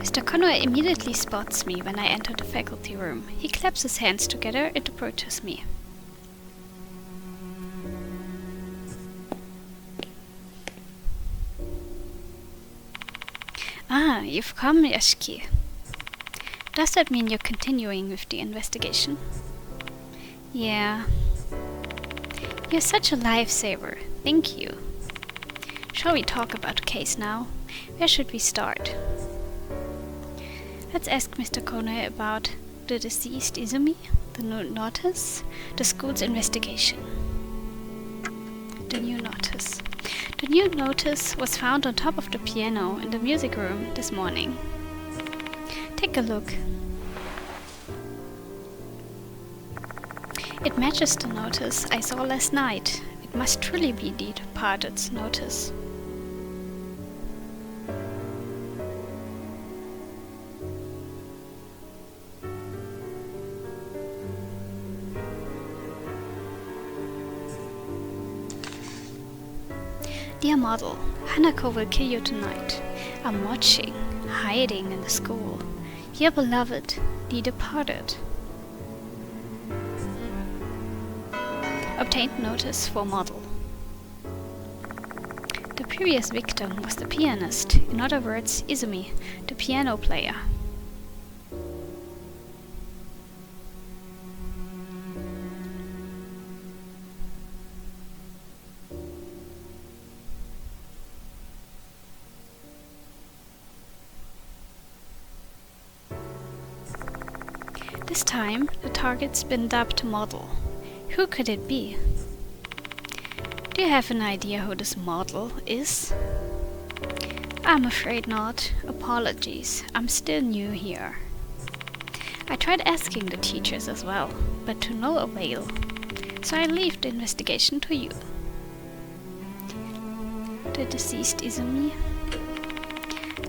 Mr. Conway immediately spots me when I enter the faculty room. He claps his hands together and approaches me. Ah, you've come, Yashiki. Does that mean you're continuing with the investigation? Yeah. You're such a lifesaver. Thank you. Shall we talk about the case now? Where should we start? Let's ask Mr. Conway about the deceased Izumi, the new notice, the school's investigation. The new notice. The new notice was found on top of the piano in the music room this morning. Take a look. It matches the notice I saw last night. It must truly be the departed's notice. Dear model, Hanako will kill you tonight. I'm watching, hiding in the school. Your beloved, the departed. Obtained notice for model. The previous victim was the pianist, in other words, Izumi, the piano player. This time, the target's been dubbed model. Who could it be? Do you have an idea who this model is? I'm afraid not. Apologies, I'm still new here. I tried asking the teachers as well, but to no avail. So I leave the investigation to you. The deceased Izumi?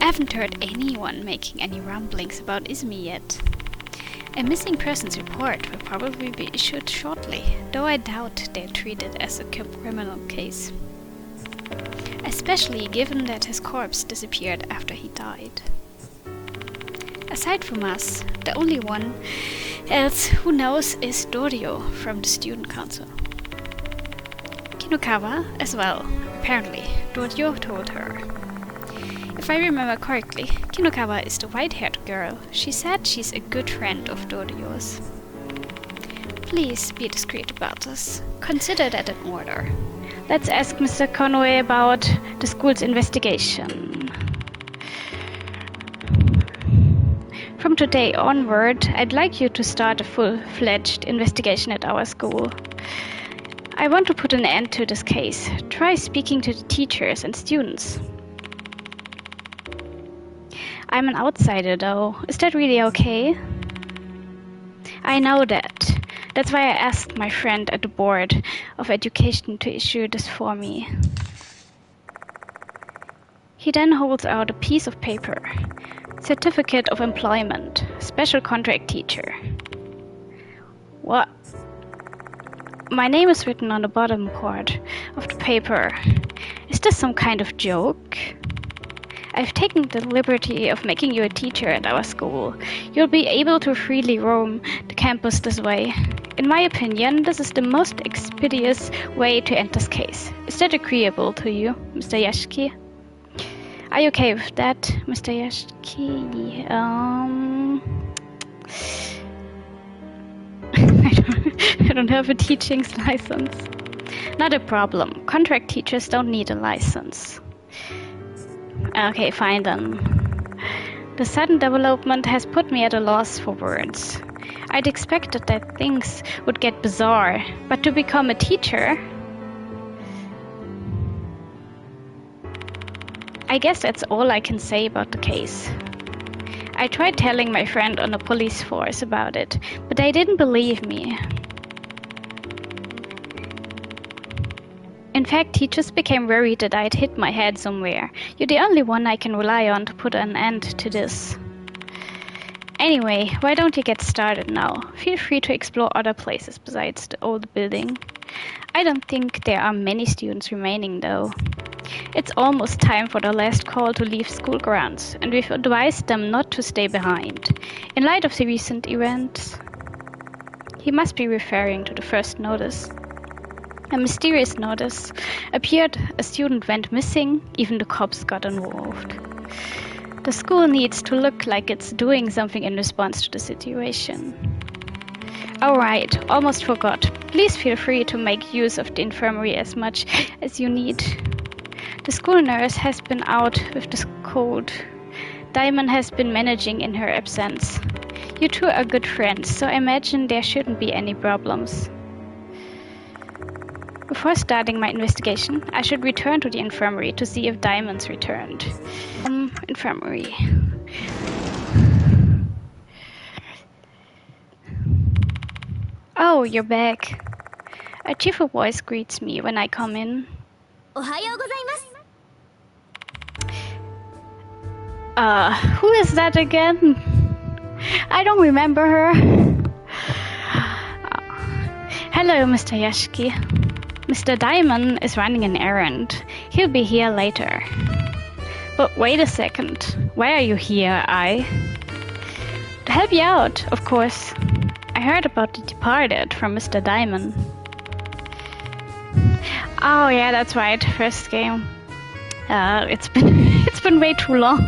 I haven't heard anyone making any rumblings about Izumi yet. A missing persons report will probably be issued shortly, though I doubt they'll treat it as a criminal case. Especially given that his corpse disappeared after he died. Aside from us, the only one else who knows is Dorio from the student council. Kinukawa as well, apparently. Dorio told her. If I remember correctly, Kinukawa is the white-haired girl. She said she's a good friend of Dorio's. Please be discreet about this. Consider that an order. Let's ask Mr. Conway about the school's investigation. From today onward, I'd like you to start a full-fledged investigation at our school. I want to put an end to this case. Try speaking to the teachers and students. I'm an outsider, though. Is that really okay? I know that. That's why I asked my friend at the Board of Education to issue this for me. He then holds out a piece of paper. Certificate of Employment. Special Contract Teacher. What? My name is written on the bottom part of the paper. Is this some kind of joke? I've taken the liberty of making you a teacher at our school. You'll be able to freely roam the campus this way. In my opinion, this is the most expeditious way to end this case. Is that agreeable to you, Mr. Yashiki? Are you okay with that, Mr. Yashiki? I don't have a teaching license. Not a problem. Contract teachers don't need a license. Okay, fine then. The sudden development has put me at a loss for words. I'd expected that things would get bizarre, but to become a teacher? I guess that's all I can say about the case. I tried telling my friend on the police force about it, but they didn't believe me. In fact, he just became worried that I'd hit my head somewhere. You're the only one I can rely on to put an end to this. Anyway, why don't you get started now? Feel free to explore other places besides the old building. I don't think there are many students remaining though. It's almost time for the last call to leave school grounds, and we've advised them not to stay behind. In light of the recent events, he must be referring to the first notice. A mysterious notice appeared, a student went missing, even the cops got involved. The school needs to look like it's doing something in response to the situation. Oh right, almost forgot. Please feel free to make use of the infirmary as much as you need. The school nurse has been out with the cold. Diamond has been managing in her absence. You two are good friends, so I imagine there shouldn't be any problems. Before starting my investigation, I should return to the infirmary to see if Diamond's returned. Infirmary. Oh, you're back. A cheerful voice greets me when I come in. Who is that again? I don't remember her. Hello, Mr. Yashiki. Mr. Diamond is running an errand. He'll be here later. But wait a second. Why are you here, To help you out, of course. I heard about the departed from Mr. Diamond. Oh yeah, that's right. First game. It's been way too long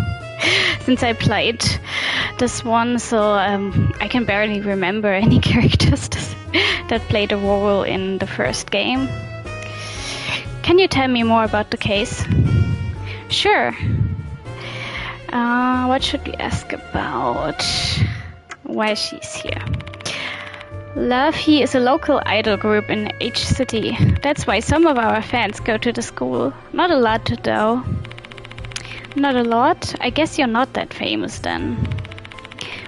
since I played this one, so I can barely remember any characters that played a role in the first game. Can you tell me more about the case? Sure. What should we ask about? Why she's here. Lovey is a local idol group in H City. That's why some of our fans go to the school. Not a lot, though. Not a lot? I guess you're not that famous then.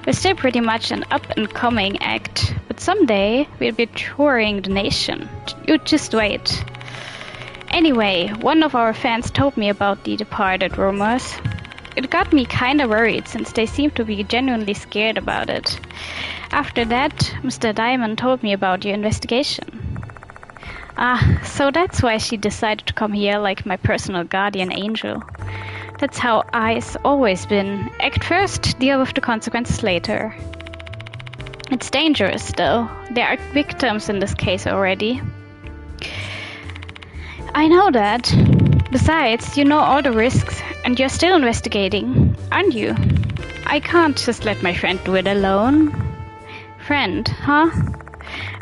We're still pretty much an up-and-coming act, but someday we'll be touring the nation. You just wait. Anyway, one of our fans told me about the departed rumors. It got me kinda worried since they seem to be genuinely scared about it. After that, Mr. Diamond told me about your investigation. So that's why she decided to come here like my personal guardian angel. That's how I's always been. Act first, deal with the consequences later. It's dangerous, though. There are victims in this case already. I know that. Besides, you know all the risks, and you're still investigating, aren't you? I can't just let my friend do it alone. Friend, huh?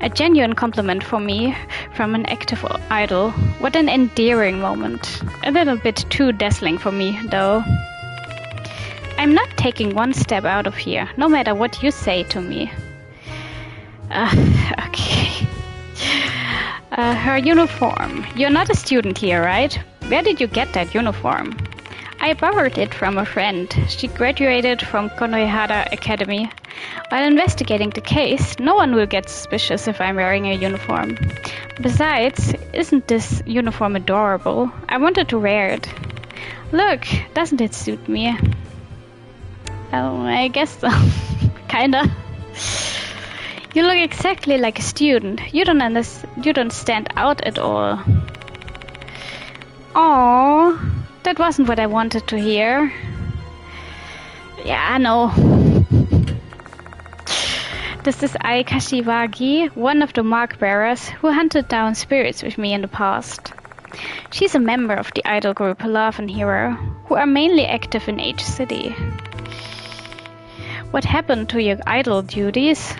A genuine compliment for me from an active idol. What an endearing moment. A little bit too dazzling for me, though. I'm not taking one step out of here, no matter what you say to me. Okay. Her uniform. You're not a student here, right? Where did you get that uniform? I borrowed it from a friend. She graduated from Konohara Academy. While investigating the case, no one will get suspicious if I'm wearing a uniform. Besides, isn't this uniform adorable? I wanted to wear it. Look, doesn't it suit me? Oh, I guess so. Kinda. You look exactly like a student. You don't stand out at all. Aww, that wasn't what I wanted to hear. Yeah, I know. This is Ai Kashiwagi, one of the mark bearers who hunted down spirits with me in the past. She's a member of the idol group Love and Hero, who are mainly active in H City. What happened to your idol duties?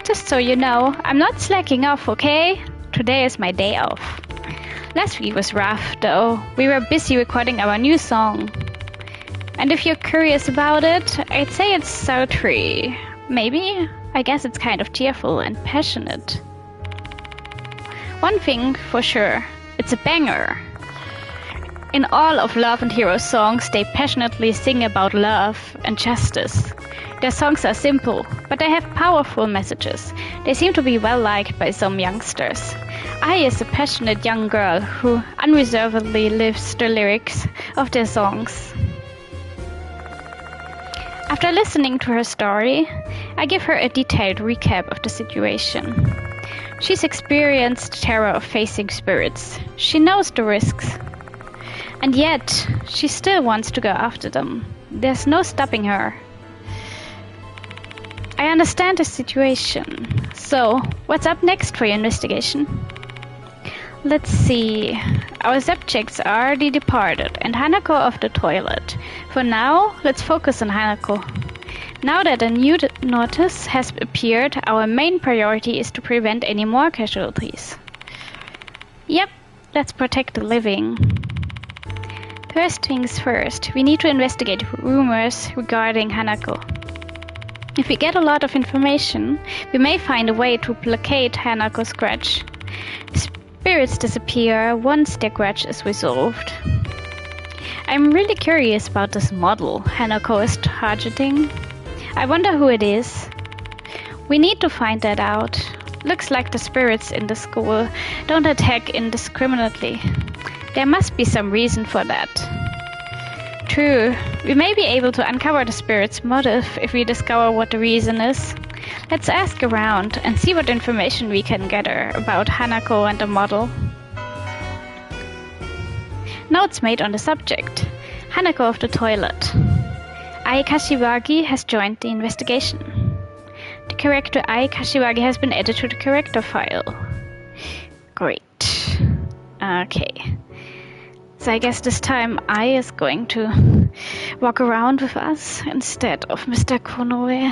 Just so you know, I'm not slacking off, okay? Today is my day off. Last week was rough, though. We were busy recording our new song. And if you're curious about it, I'd say it's sultry. Maybe? I guess it's kind of cheerful and passionate. One thing for sure, it's a banger. In all of Love and Hero songs, they passionately sing about love and justice. Their songs are simple, but they have powerful messages. They seem to be well liked by some youngsters. Ai is a passionate young girl who unreservedly lives the lyrics of their songs. After listening to her story, I give her a detailed recap of the situation. She's experienced terror of facing spirits. She knows the risks. And yet, she still wants to go after them. There's no stopping her. I understand the situation. So, what's up next for your investigation? Let's see. Our subjects are already departed and Hanako off the toilet. For now, let's focus on Hanako. Now that a new notice has appeared, our main priority is to prevent any more casualties. Yep, let's protect the living. First things first, we need to investigate rumors regarding Hanako. If we get a lot of information, we may find a way to placate Hanako's grudge. Spirits disappear once their grudge is resolved. I'm really curious about this model Hanako is targeting. I wonder who it is. We need to find that out. Looks like the spirits in the school don't attack indiscriminately. There must be some reason for that. True, we may be able to uncover the spirit's motive if we discover what the reason is. Let's ask around and see what information we can gather about Hanako and the model. Notes made on the subject. Hanako of the toilet. Ai Kashiwagi has joined the investigation. The character Ai Kashiwagi has been added to the character file. Great. Okay. So I guess this time Ai is going to walk around with us instead of Mr. Konoe.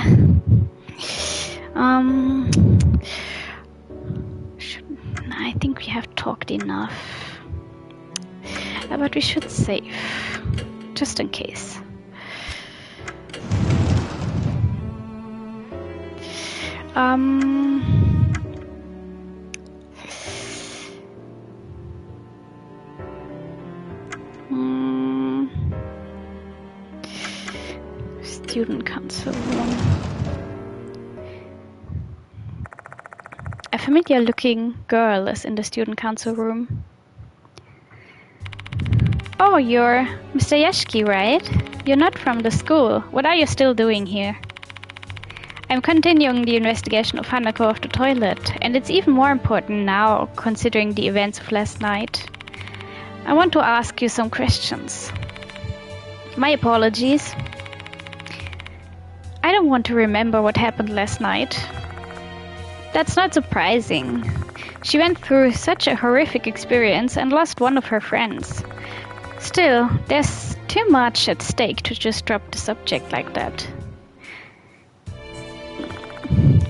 I think we have talked enough. But we should save, just in case. Student council room. A familiar-looking girl is in the student council room. Oh, you're Mr. Yashiki, right? You're not from the school. What are you still doing here? I'm continuing the investigation of Hanako of the toilet, and it's even more important now, considering the events of last night. I want to ask you some questions. My apologies. I don't want to remember what happened last night. That's not surprising. She went through such a horrific experience and lost one of her friends. Still, there's too much at stake to just drop the subject like that.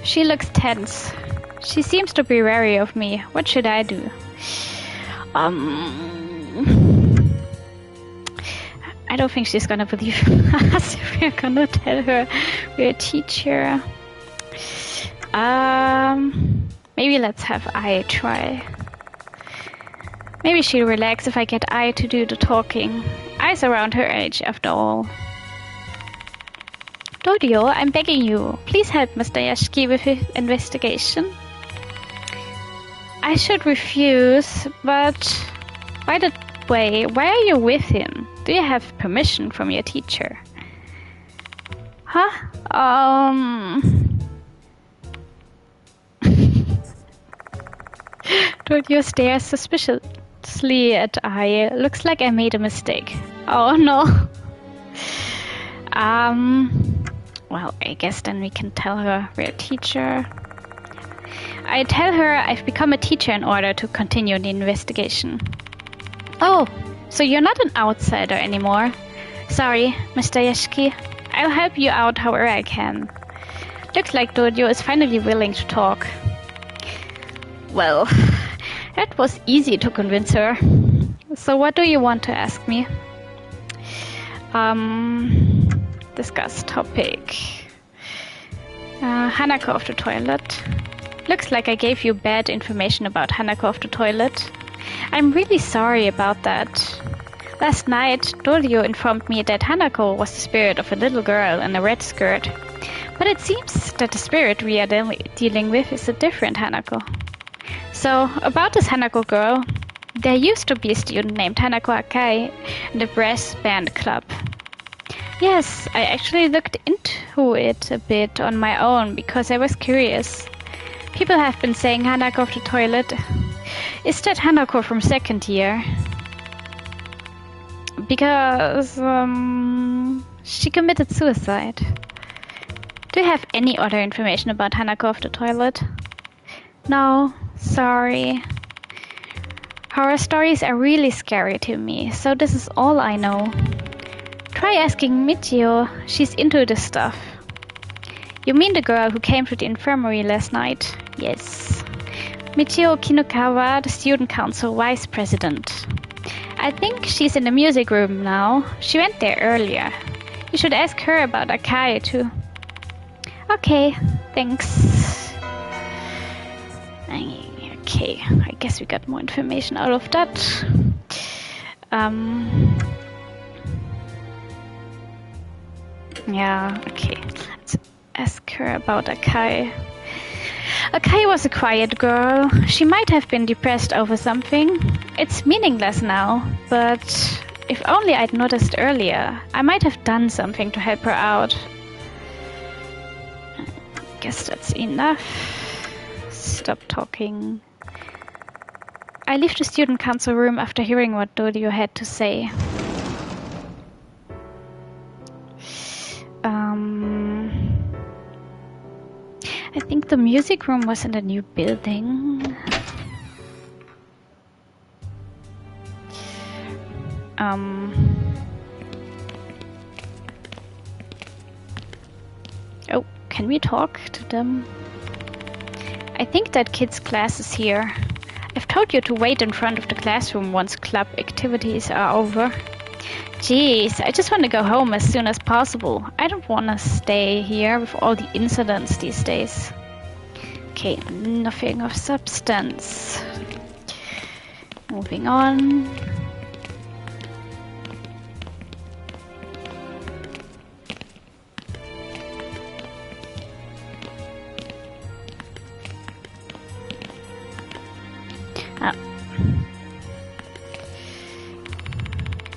She looks tense. She seems to be wary of me. What should I do? I don't think she's gonna believe us if we're gonna tell her we're a teacher. Maybe let's have Ai try. Maybe she'll relax if I get Ai to do the talking. Ai's around her age, after all. Dodio, I'm begging you. Please help Mr. Yashiki with his investigation. I should refuse, but by the way, why are you with him? Do you have permission from your teacher? Huh? Dodio stares suspiciously at Ai. Looks like I made a mistake. Oh no. Well, I guess then we can tell her we're a teacher. I tell her I've become a teacher in order to continue the investigation. Oh, so you're not an outsider anymore. Sorry, Mr. Yashiki. I'll help you out however I can. Looks like Dodio is finally willing to talk. Well, that was easy to convince her. So what do you want to ask me? Discuss topic. Hanako of the toilet. Looks like I gave you bad information about Hanako of the toilet. I'm really sorry about that. Last night, Dorio informed me that Hanako was the spirit of a little girl in a red skirt. But it seems that the spirit we are dealing with is a different Hanako. So, about this Hanako girl, there used to be a student named Hanako Akai in the brass band club. Yes, I actually looked into it a bit on my own because I was curious. People have been saying Hanako of the toilet. Is that Hanako from second year? because she committed suicide. Do you have any other information about Hanako of the toilet? No, sorry. Horror stories are really scary to me, so this is all I know. Try asking Michio, she's into this stuff. You mean the girl who came to the infirmary last night? Yes. Michio Kinokawa, the student council vice president. I think she's in the music room now. She went there earlier. You should ask her about Akai too. Okay, thanks. Okay, I guess we got more information out of that. Yeah, okay. Let's ask her about Akai. Akai was a quiet girl. She might have been depressed over something. It's meaningless now, but if only I'd noticed earlier, I might have done something to help her out. I guess that's enough. Stop talking. I leave the student council room after hearing what Dodio had to say. I think the music room was in the new building. Oh, can we talk to them? I think that kid's class is here. I've told you to wait in front of the classroom once club activities are over. Jeez, I just want to go home as soon as possible. I don't want to stay here with all the incidents these days. Okay, nothing of substance. Moving on.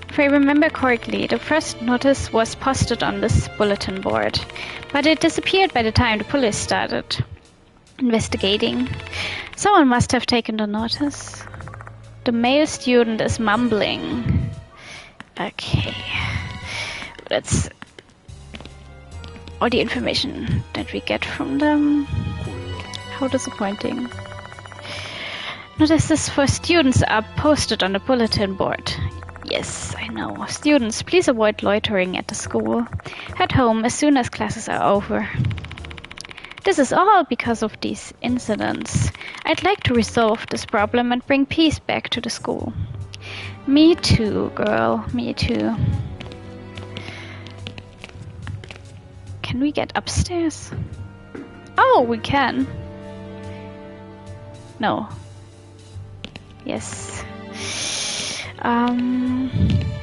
If I remember correctly, the first notice was posted on this bulletin board, but it disappeared by the time the police started investigating. Someone must have taken the notice. The male student is mumbling. Okay. That's all the information that we get from them. How disappointing. Notices for students are posted on the bulletin board. Yes, I know. Students, please avoid loitering at the school. Head home as soon as classes are over. This is all because of these incidents. I'd like to resolve this problem and bring peace back to the school. Me too, girl. Me too. Can we get upstairs? Oh, we can. No. Yes.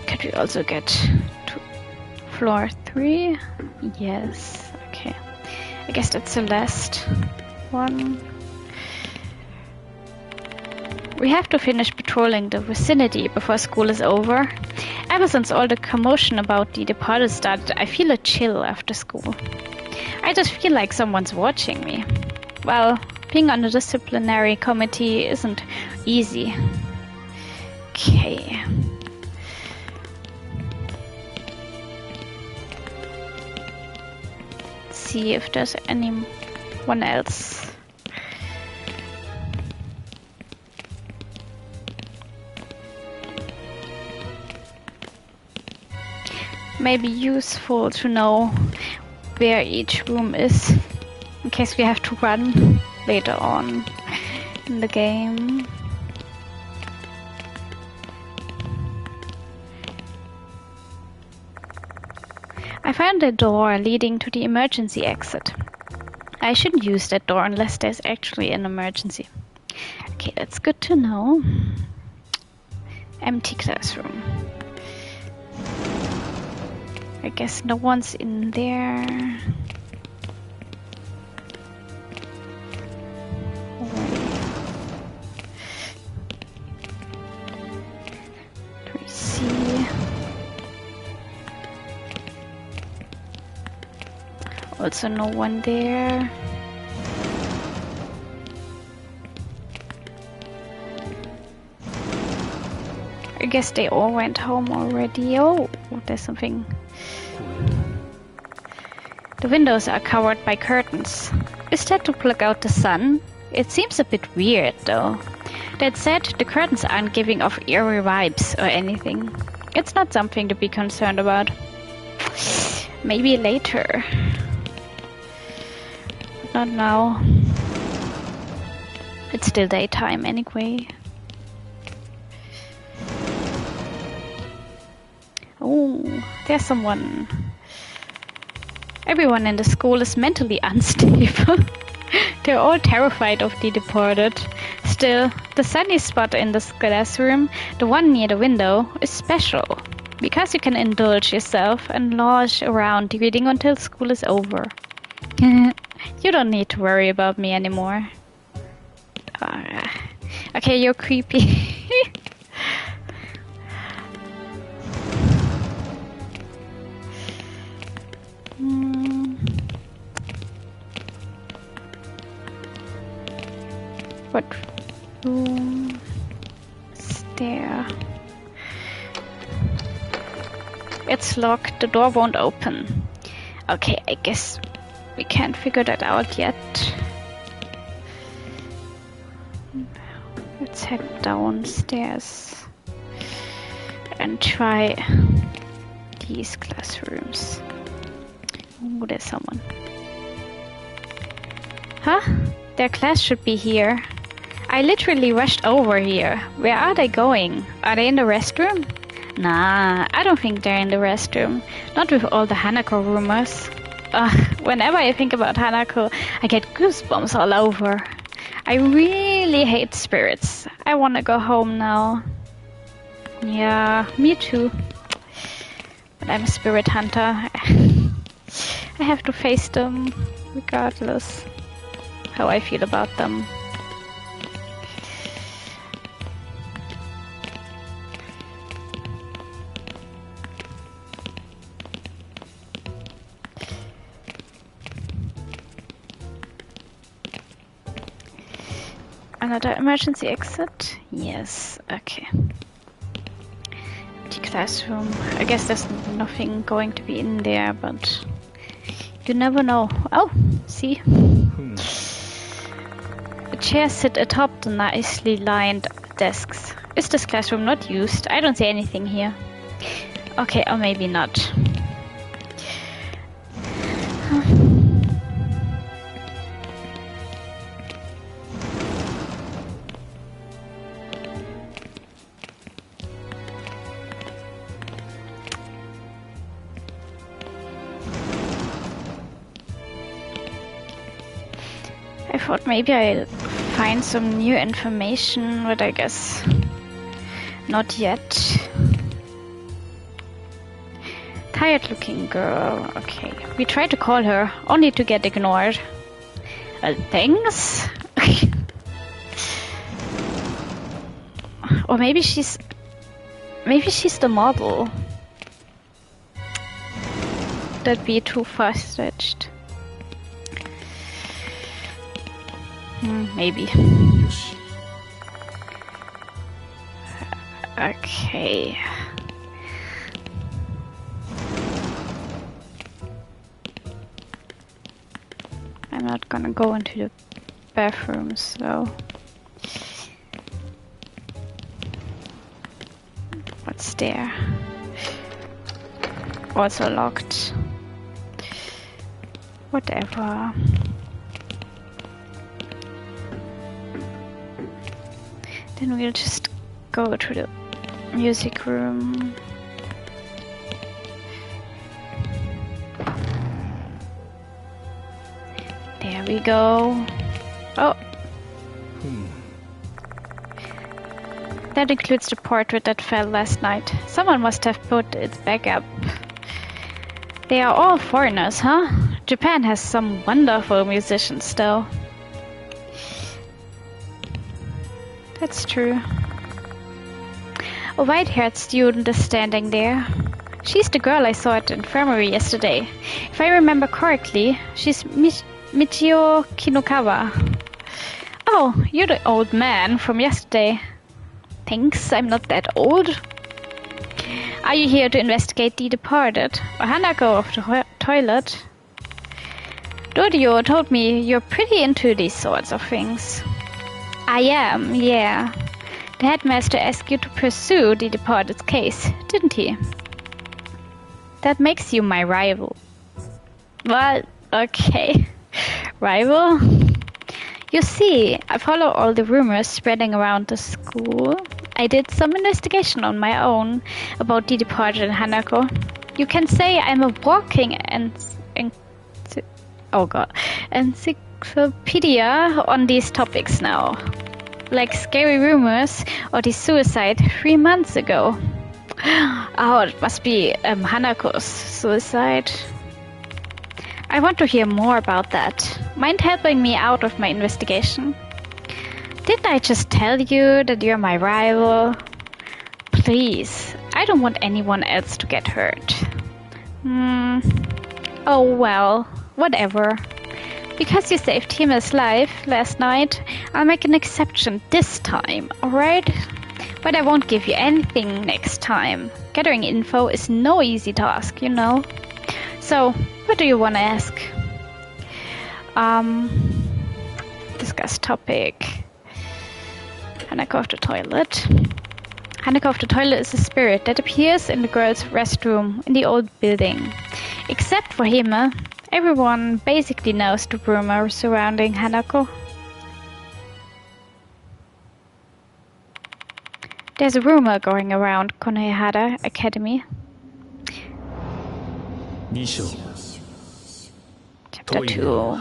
Could we also get to floor 3? Yes. Okay. I guess that's the last one. We have to finish patrolling the vicinity before school is over. Ever since all the commotion about the departed started, I feel a chill after school. I just feel like someone's watching me. Well, being on the disciplinary committee isn't easy. Okay. See if there's anyone else. Maybe useful to know where each room is in case we have to run later on in the game. I found a door leading to the emergency exit. I shouldn't use that door unless there's actually an emergency. Okay, that's good to know. Empty classroom. I guess no one's in there. Also no one there. I guess they all went home already. Oh, there's something. The windows are covered by curtains. Is that to block out the sun? It seems a bit weird, though. That said, the curtains aren't giving off eerie vibes or anything. It's not something to be concerned about. Maybe later. Not now. It's still daytime anyway. Oh, there's someone. Everyone in the school is mentally unstable. They're all terrified of the deported. Still, the sunny spot in this classroom, the one near the window, is special. Because you can indulge yourself and lounge around reading until school is over. You don't need to worry about me anymore. Okay, you're creepy. What room is there? It's locked, the door won't open. Okay, I guess we can't figure that out yet. Let's head downstairs and try these classrooms. Oh, there's someone. Huh? Their class should be here. I literally rushed over here. Where are they going? Are they in the restroom? Nah, I don't think they're in the restroom. Not with all the Hanako rumors. Whenever I think about Hanako, I get goosebumps all over. I really hate spirits. I wanna go home now. Yeah, me too. But I'm a spirit hunter. I have to face them, regardless how I feel about them. Another emergency exit? Yes, okay. The classroom. I guess there's nothing going to be in there, but you never know. Oh, see? Chairs sit atop the nicely lined desks. Is this classroom not used? I don't see anything here. Okay, or maybe not. I thought maybe I'll find some new information, but I guess not yet. Tired looking girl. Okay, we tried to call her, only to get ignored. Thanks? Or maybe she's the model. That'd be too far-stretched. Maybe. Okay. I'm not gonna go into the bathrooms though. What's there? Also locked. Whatever. Then we'll just go to the music room. There we go. Oh! That includes the portrait that fell last night. Someone must have put it back up. They are all foreigners, huh? Japan has some wonderful musicians, though. That's true. A white-haired student is standing there. She's the girl I saw at the infirmary yesterday. If I remember correctly, she's Michio Kinokawa. Oh, you're the old man from yesterday. thinks I'm not that old. Are you here to investigate the departed, or Hanako of the toilet? Dodio told me you're pretty into these sorts of things. I am, yeah. The headmaster asked you to pursue the departed's case, didn't he? That makes you my rival. Well, okay. Rival? You see, I follow all the rumors spreading around the school. I did some investigation on my own about the departed Hanako. You can say I'm a walking encyclopedia on these topics now. Like scary rumors or the suicide 3 months ago. Oh, it must be Hanako's suicide. I want to hear more about that. Mind helping me out of my investigation? Didn't I just tell you that you're my rival? Please, I don't want anyone else to get hurt. Oh well, whatever. Because you saved Hime's life last night, I'll make an exception this time, alright? But I won't give you anything next time. Gathering info is no easy task, you know. So, what do you want to ask? Discuss topic. Hanako of the toilet. Hanako of the toilet is a spirit that appears in the girls' restroom in the old building. Except for Hime, everyone basically knows the rumor surrounding Hanako. There's a rumor going around Konohara Academy. Chapter 2.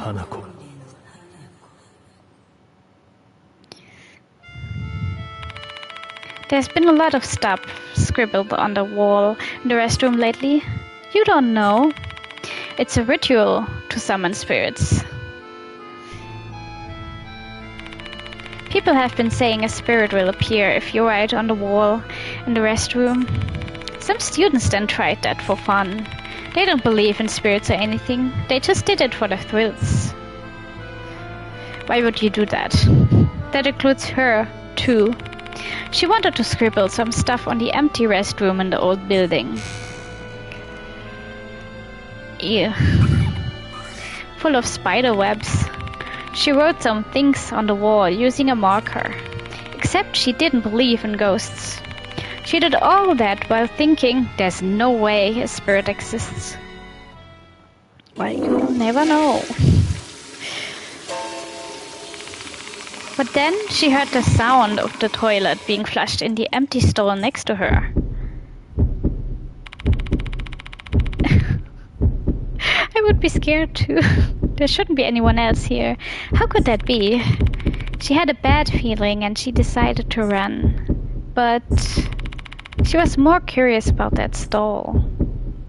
There's been a lot of stuff scribbled on the wall in the restroom lately. You don't know. It's a ritual to summon spirits. People have been saying a spirit will appear if you write on the wall in the restroom. Some students then tried that for fun. They don't believe in spirits or anything. They just did it for the thrills. Why would you do that? That includes her, too. She wanted to scribble some stuff on the empty restroom in the old building. Ew. Full of spider webs. She wrote some things on the wall using a marker. Except she didn't believe in ghosts. She did all that while thinking there's no way a spirit exists. Well, you'll never know. But then she heard the sound of the toilet being flushed in the empty stall next to her. I would be scared too. There shouldn't be anyone else here. How could that be? She had a bad feeling and she decided to run. But she was more curious about that stall.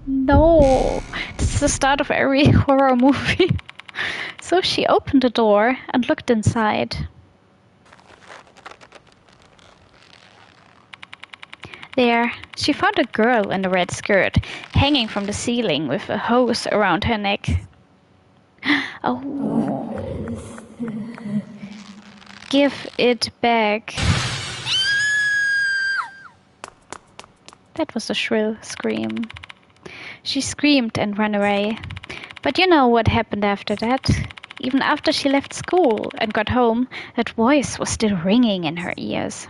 No, this is the start of every horror movie. So she opened the door and looked inside. There, she found a girl in a red skirt, hanging from the ceiling with a hose around her neck. Oh. Give it back. That was a shrill scream. She screamed and ran away. But you know what happened after that? Even after she left school and got home, that voice was still ringing in her ears.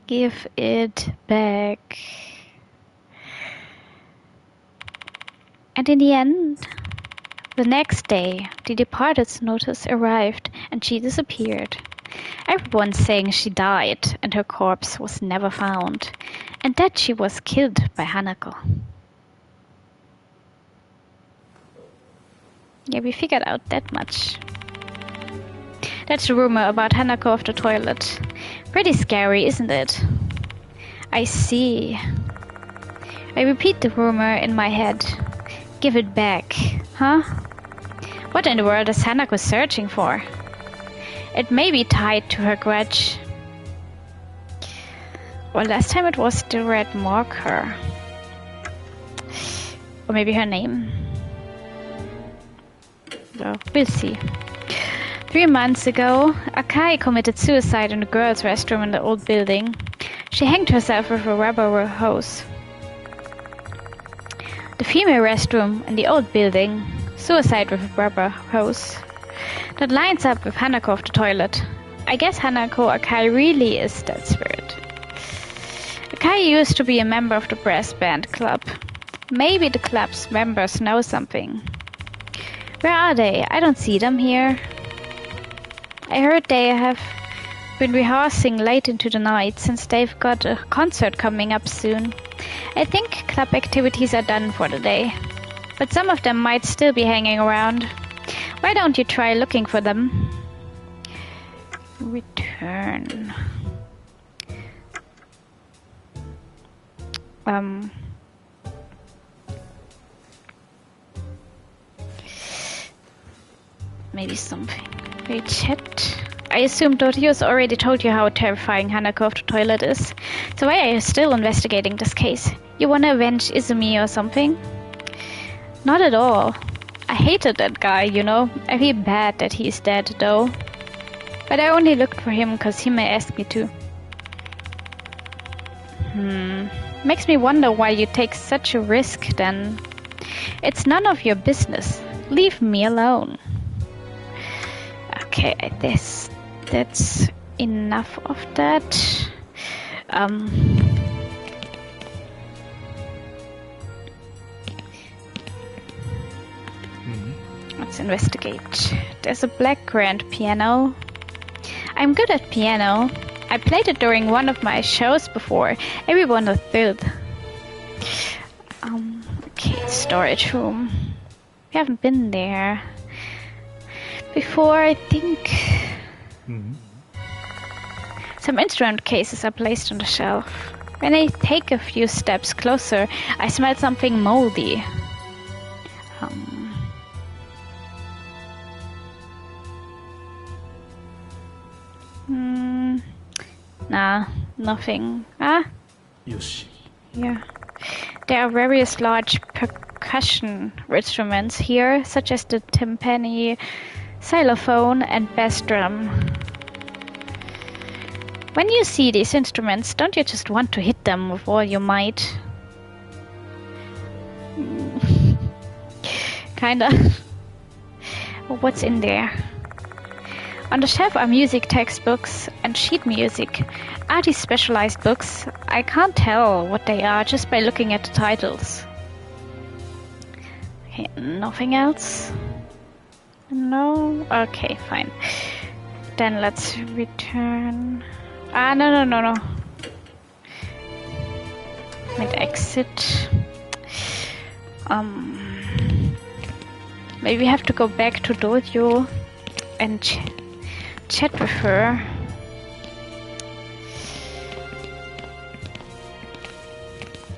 Give it back. And in the end, the next day, the departed's notice arrived and she disappeared. Everyone's saying she died and her corpse was never found, and that she was killed by Hanako. Yeah, we figured out that much. That's the rumor about Hanako of the toilet. Pretty scary, isn't it? I see. I repeat the rumor in my head. Give it back, huh? What in the world is Hanako searching for? It may be tied to her grudge. Well, last time it was the red marker. Or maybe her name. Well, we'll see. 3 months ago, Akai committed suicide in the girls' restroom in the old building. She hanged herself with a rubber hose. The female restroom in the old building, suicide with a rubber hose. That lines up with Hanako of the toilet. I guess Hanako Akai really is that spirit. Akai used to be a member of the brass band club. Maybe the club's members know something. Where are they? I don't see them here. I heard they have been rehearsing late into the night since they've got a concert coming up soon. I think club activities are done for the day, but some of them might still be hanging around. Why don't you try looking for them? Return. Maybe something. Wait, chat. I assume Dotio's already told you how terrifying Hanako of the toilet is. So why are you still investigating this case? You wanna avenge Izumi or something? Not at all. I hated that guy, you know. I feel bad that he's dead, though. But I only looked for him because he may ask me to. Makes me wonder why you take such a risk, then. It's none of your business. Leave me alone. Okay, that's enough of that. Let's investigate. There's a black grand piano. I'm good at piano. I played it during one of my shows before. Everyone was thrilled. Okay, storage room. We haven't been there before, I think. Some instrument cases are placed on the shelf. When I take a few steps closer, I smell something moldy. Nah, nothing. Yoshi. Yeah. There are various large percussion instruments here, such as the timpani, xylophone, and bass drum. When you see these instruments, don't you just want to hit them with all your might? Kinda. What's in there? On the shelf are music textbooks and sheet music. Are these specialized books? I can't tell what they are just by looking at the titles. Okay, nothing else? No? Okay, fine. Then let's return. No. And exit. Maybe we have to go back to Dojo and chat with her.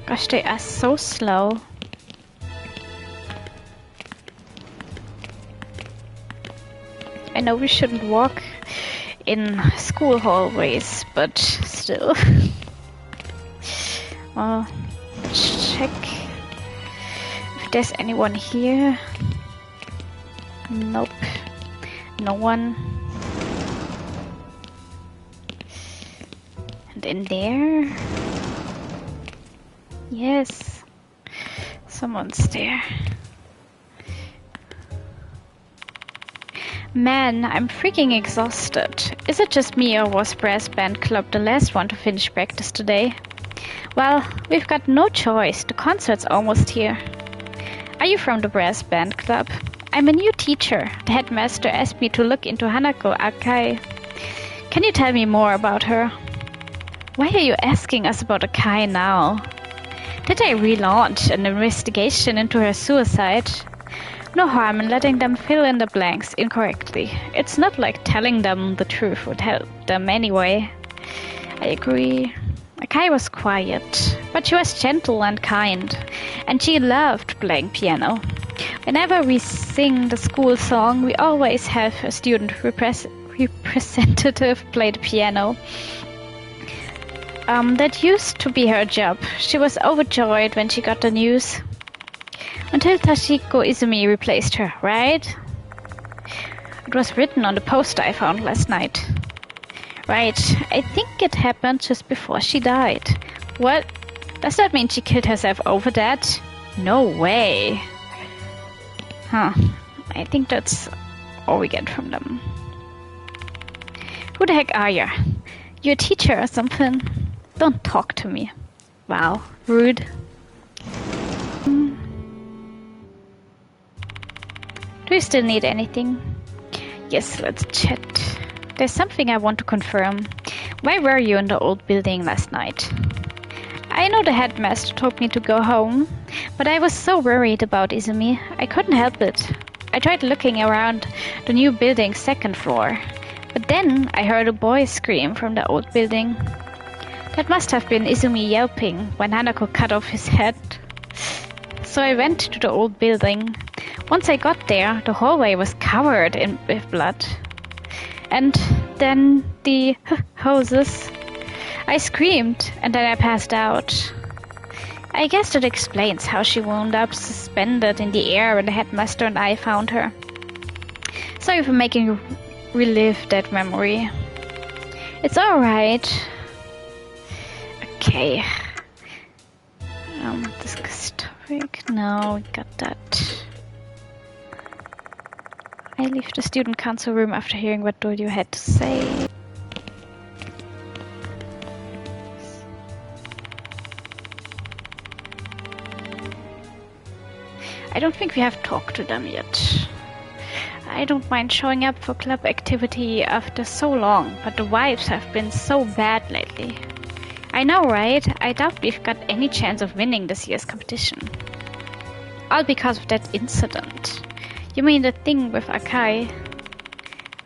Gosh, they are so slow. I know we shouldn't walk in school hallways, but still. Check if there's anyone here. Nope. No one. And in there? Yes. Someone's there. Man, I'm freaking exhausted. Is it just me, or was Brass Band Club the last one to finish practice today? Well, we've got no choice. The concert's almost here. Are you from the Brass Band Club? I'm a new teacher. The headmaster asked me to look into Hanako Akai. Can you tell me more about her? Why are you asking us about Akai now? Did I relaunch an investigation into her suicide? No harm in letting them fill in the blanks incorrectly. It's not like telling them the truth would help them anyway. I agree. Akai was quiet, but she was gentle and kind, and she loved playing piano. Whenever we sing the school song, we always have a student representative play the piano. That used to be her job. She was overjoyed when she got the news. Until Tashiko Izumi replaced her, right? It was written on the poster I found last night. Right, I think it happened just before she died. What? Does that mean she killed herself over that? No way. Huh. I think that's all we get from them. Who the heck are you? You a teacher or something? Don't talk to me. Wow, rude. Do you still need anything? Yes, let's chat. There's something I want to confirm. Why were you in the old building last night? I know the headmaster told me to go home, but I was so worried about Izumi, I couldn't help it. I tried looking around the new building's second floor, but then I heard a boy scream from the old building. That must have been Izumi yelping when Hanako cut off his head. So I went to the old building. Once I got there, the hallway was covered with blood. And then the hoses. I screamed, and then I passed out. I guess that explains how she wound up suspended in the air when the headmaster and I found her. Sorry for making you relive that memory. It's alright. Okay. Discuss topic. No, we got that. I leave the student council room after hearing what Dodio had to say. I don't think we have talked to them yet. I don't mind showing up for club activity after so long, but the vibes have been so bad lately. I know, right? I doubt we've got any chance of winning this year's competition. All because of that incident. You mean the thing with Akai?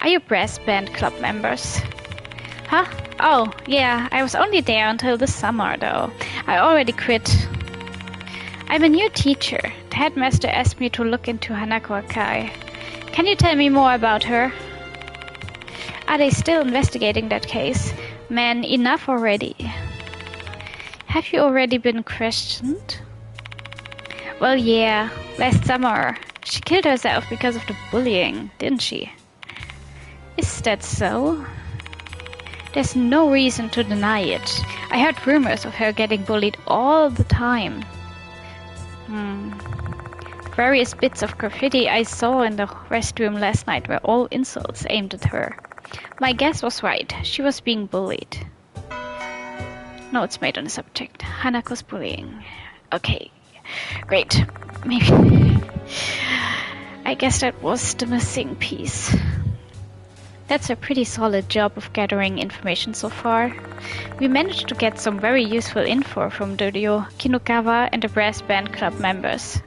Are you brass band club members? Huh? Oh, yeah, I was only there until this summer, though. I already quit. I'm a new teacher. The headmaster asked me to look into Hanako Akai. Can you tell me more about her? Are they still investigating that case? Man, enough already. Have you already been questioned? Well, yeah, last summer. She killed herself because of the bullying, didn't she? Is that so? There's no reason to deny it. I heard rumors of her getting bullied all the time. Various bits of graffiti I saw in the restroom last night were all insults aimed at her. My guess was right. She was being bullied. Notes made on the subject. Hanako's bullying. Okay, great. Maybe. I guess that was the missing piece. That's a pretty solid job of gathering information so far. We managed to get some very useful info from Dodio, Kinukawa, and the brass band club members.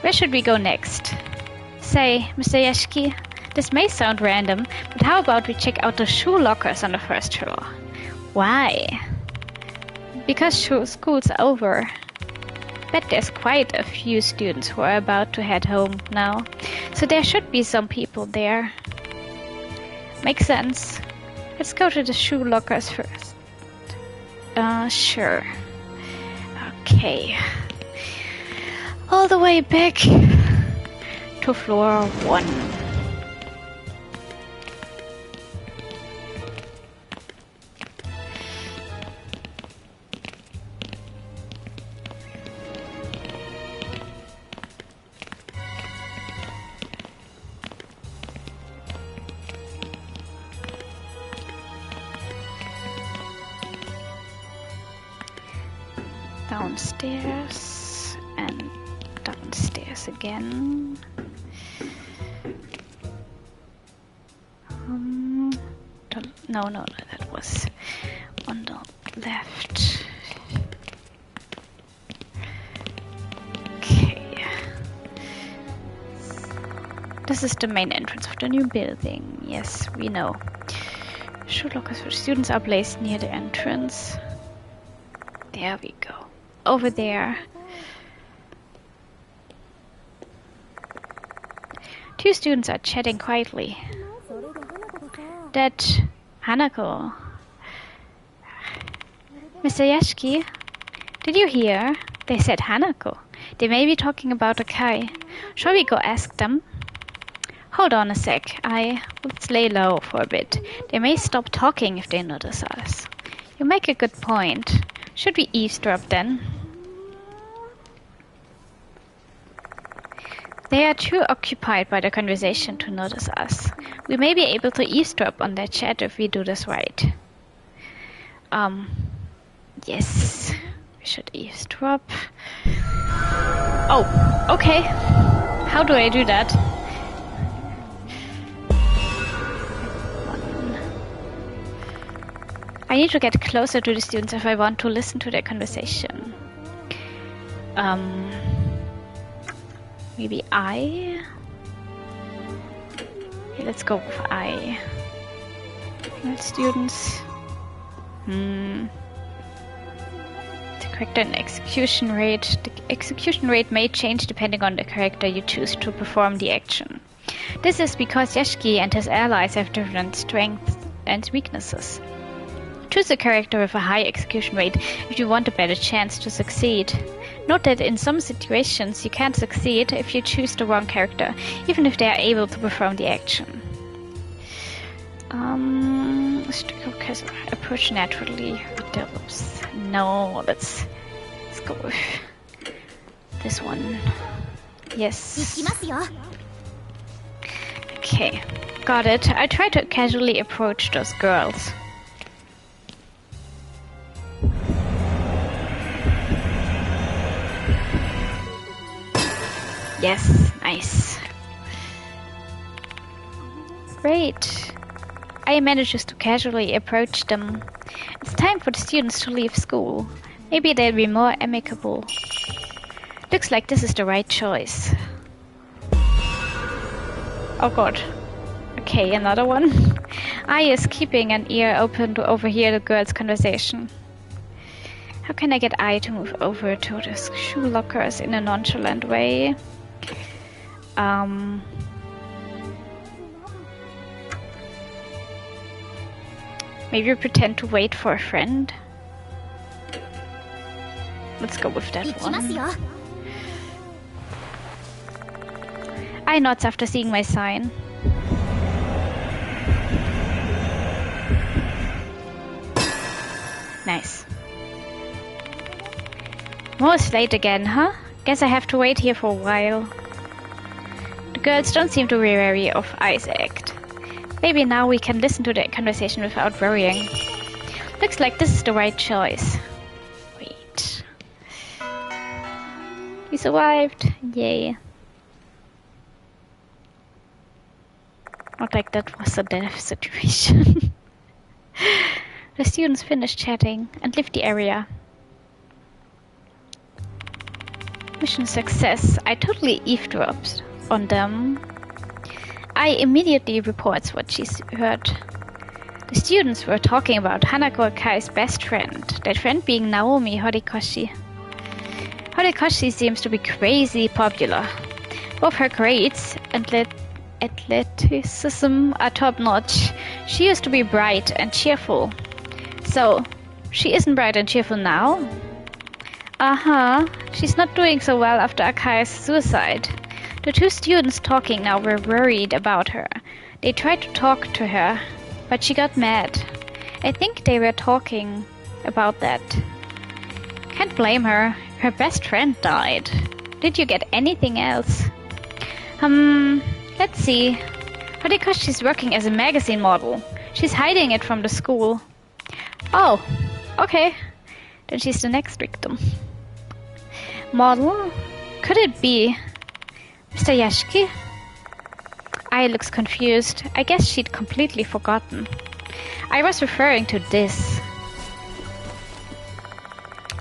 Where should we go next? Say, Mr. Yashiki, this may sound random, but how about we check out the shoe lockers on the first floor? Why? Because school's over. Bet there's quite a few students who are about to head home now, so there should be some people there. Makes sense. Let's go to the shoe lockers first. Sure. Okay. All the way back to floor 1. Downstairs and downstairs again. No, that was on the left. Okay. This is the main entrance of the new building. Yes, we know. Shoe lockers for students are placed near the entrance. There we go. Over there. Two students are chatting quietly. That Hanako. Mr. Yashiki, did you hear? They said Hanako. They may be talking about Akai. Shall we go ask them? Hold on a sec. Let's lay low for a bit. They may stop talking if they notice us. You make a good point. Should we eavesdrop then? They are too occupied by the conversation to notice us. We may be able to eavesdrop on their chat if we do this right. Yes. We should eavesdrop. Oh, okay. How do I do that? I need to get closer to the students if I want to listen to their conversation. Maybe I? Okay, let's go with I. Students. The character and execution rate. The execution rate may change depending on the character you choose to perform the action. This is because Yashiki and his allies have different strengths and weaknesses. Choose a character with a high execution rate if you want a better chance to succeed. Note that in some situations you can't succeed if you choose the wrong character, even if they are able to perform the action. Approach naturally with develops. No, let's go with this one. Yes. Okay, got it. I try to casually approach those girls. Yes, nice. Great. I manages to casually approach them. It's time for the students to leave school. Maybe they'll be more amicable. Looks like this is the right choice. Oh god. Okay, another one. I is keeping an ear open to overhear the girls' conversation. How can I get I to move over to the shoe lockers in a nonchalant way? Maybe pretend to wait for a friend. Let's go with that one. I nods after seeing my sign. Nice. Most late again, huh? Guess I have to wait here for a while. The girls don't seem to be wary of I's act. Maybe now we can listen to their conversation without worrying. Looks like this is the right choice. Wait. We survived. Yay. Not like that was a death situation. The students finished chatting and left the area. Mission success. I totally eavesdropped on them. I immediately reports what she heard. The students were talking about Hanako Akai's best friend, that friend being Naomi Horikoshi. Horikoshi seems to be crazy popular. Both her grades and athleticism are top-notch. She used to be bright and cheerful. So, she isn't bright and cheerful now? Uh-huh. She's not doing so well after Akai's suicide. The two students talking now were worried about her. They tried to talk to her, but she got mad. I think they were talking about that. Can't blame her. Her best friend died. Did you get anything else? Let's see. Because she's working as a magazine model. She's hiding it from the school. Oh, okay. Then she's the next victim. Model? Could it be Mr. Yashiki? I looks confused. I guess she'd completely forgotten. I was referring to this.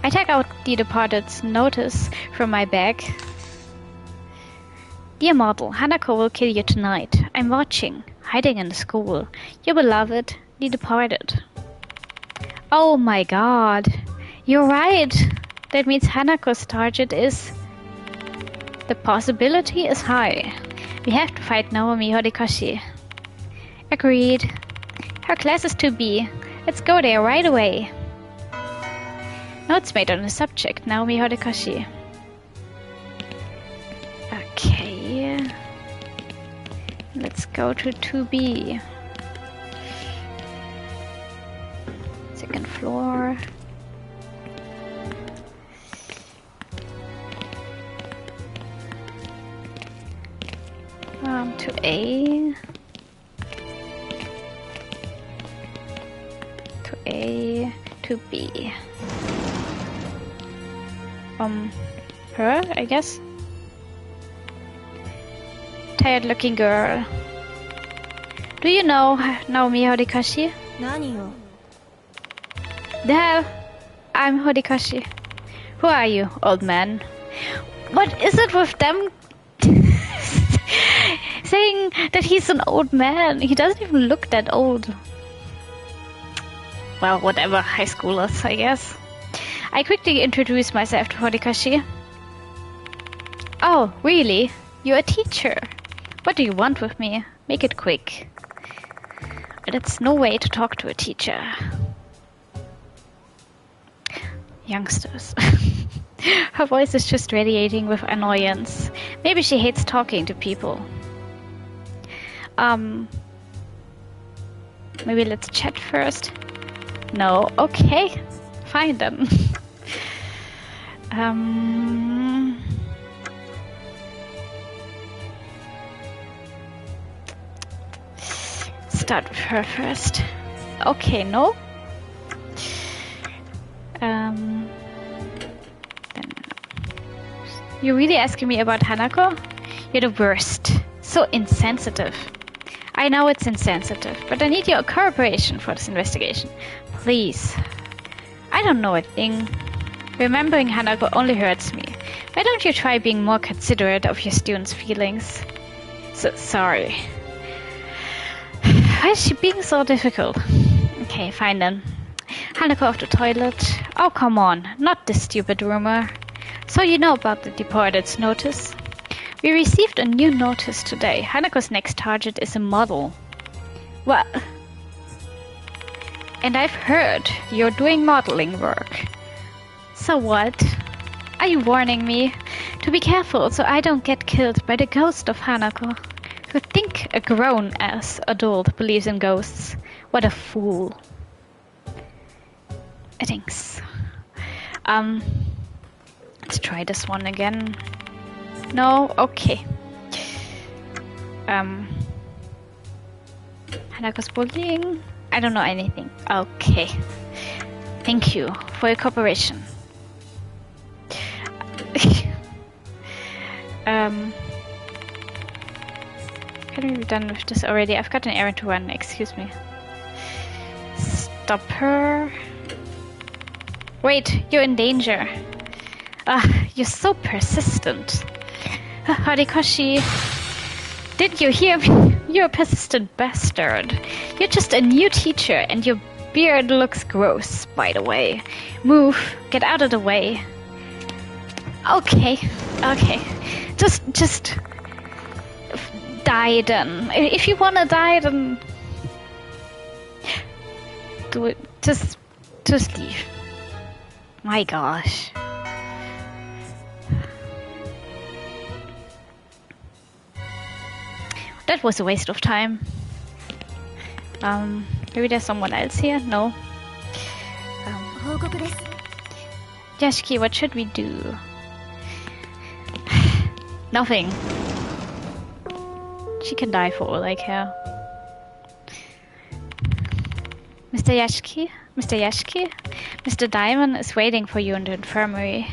I take out the departed's notice from my bag. Dear model, Hanako will kill you tonight. I'm watching, hiding in the school. Your beloved, the departed. Oh my god. You're right. That means Hanako's target is... The possibility is high. We have to fight Naomi Horikoshi. Agreed. Her class is 2B. Let's go there right away. Notes made on the subject, Naomi Horikoshi. Okay. Let's go to 2B. Second floor. To A. To A. To B. Her, I guess. Tired looking girl. Do you know Naomi Horikoshi? There, I'm Horikoshi. Who are you, old man? What is it with them saying that he's an old man? He doesn't even look that old. Well, whatever, high schoolers, I guess. I quickly introduced myself to Horikoshi. Oh, really? You're a teacher. What do you want with me? Make it quick. That's no way to talk to a teacher. Youngsters. Her voice is just radiating with annoyance. Maybe she hates talking to people. Maybe let's chat first. No, okay. Fine then. Start with her first. Okay, no. Then you're really asking me about Hanako? You're the worst. So insensitive. I know it's insensitive, but I need your cooperation for this investigation. Please. I don't know a thing. Remembering Hanako only hurts me. Why don't you try being more considerate of your students' feelings? Sorry. Why is she being so difficult? Okay, fine then. Hanako of the toilet. Oh, come on. Not this stupid rumor. So you know about the deported's notice? We received a new notice today. Hanako's next target is a model. What? And I've heard you're doing modeling work. So what? Are you warning me? To be careful so I don't get killed by the ghost of Hanako. You think a grown-ass adult believes in ghosts? What a fool. Thanks. Let's try this one again. No? Okay. Hanako's bullying? I don't know anything. Okay. Thank you for your cooperation. Can we be done with this already? I've got an errand to run, excuse me. Stop her. Wait, you're in danger. You're so persistent. Horikoshi, did you hear me? You're a persistent bastard. You're just a new teacher and your beard looks gross, by the way. Move, get out of the way. Okay. Just die then. If you wanna die, then do it. Just leave. My gosh. That was a waste of time. Maybe there's someone else here? No. Yashiki, what should we do? Nothing. She can die for all I care. Mr. Yashiki? Mr. Yashiki? Mr. Diamond is waiting for you in the infirmary.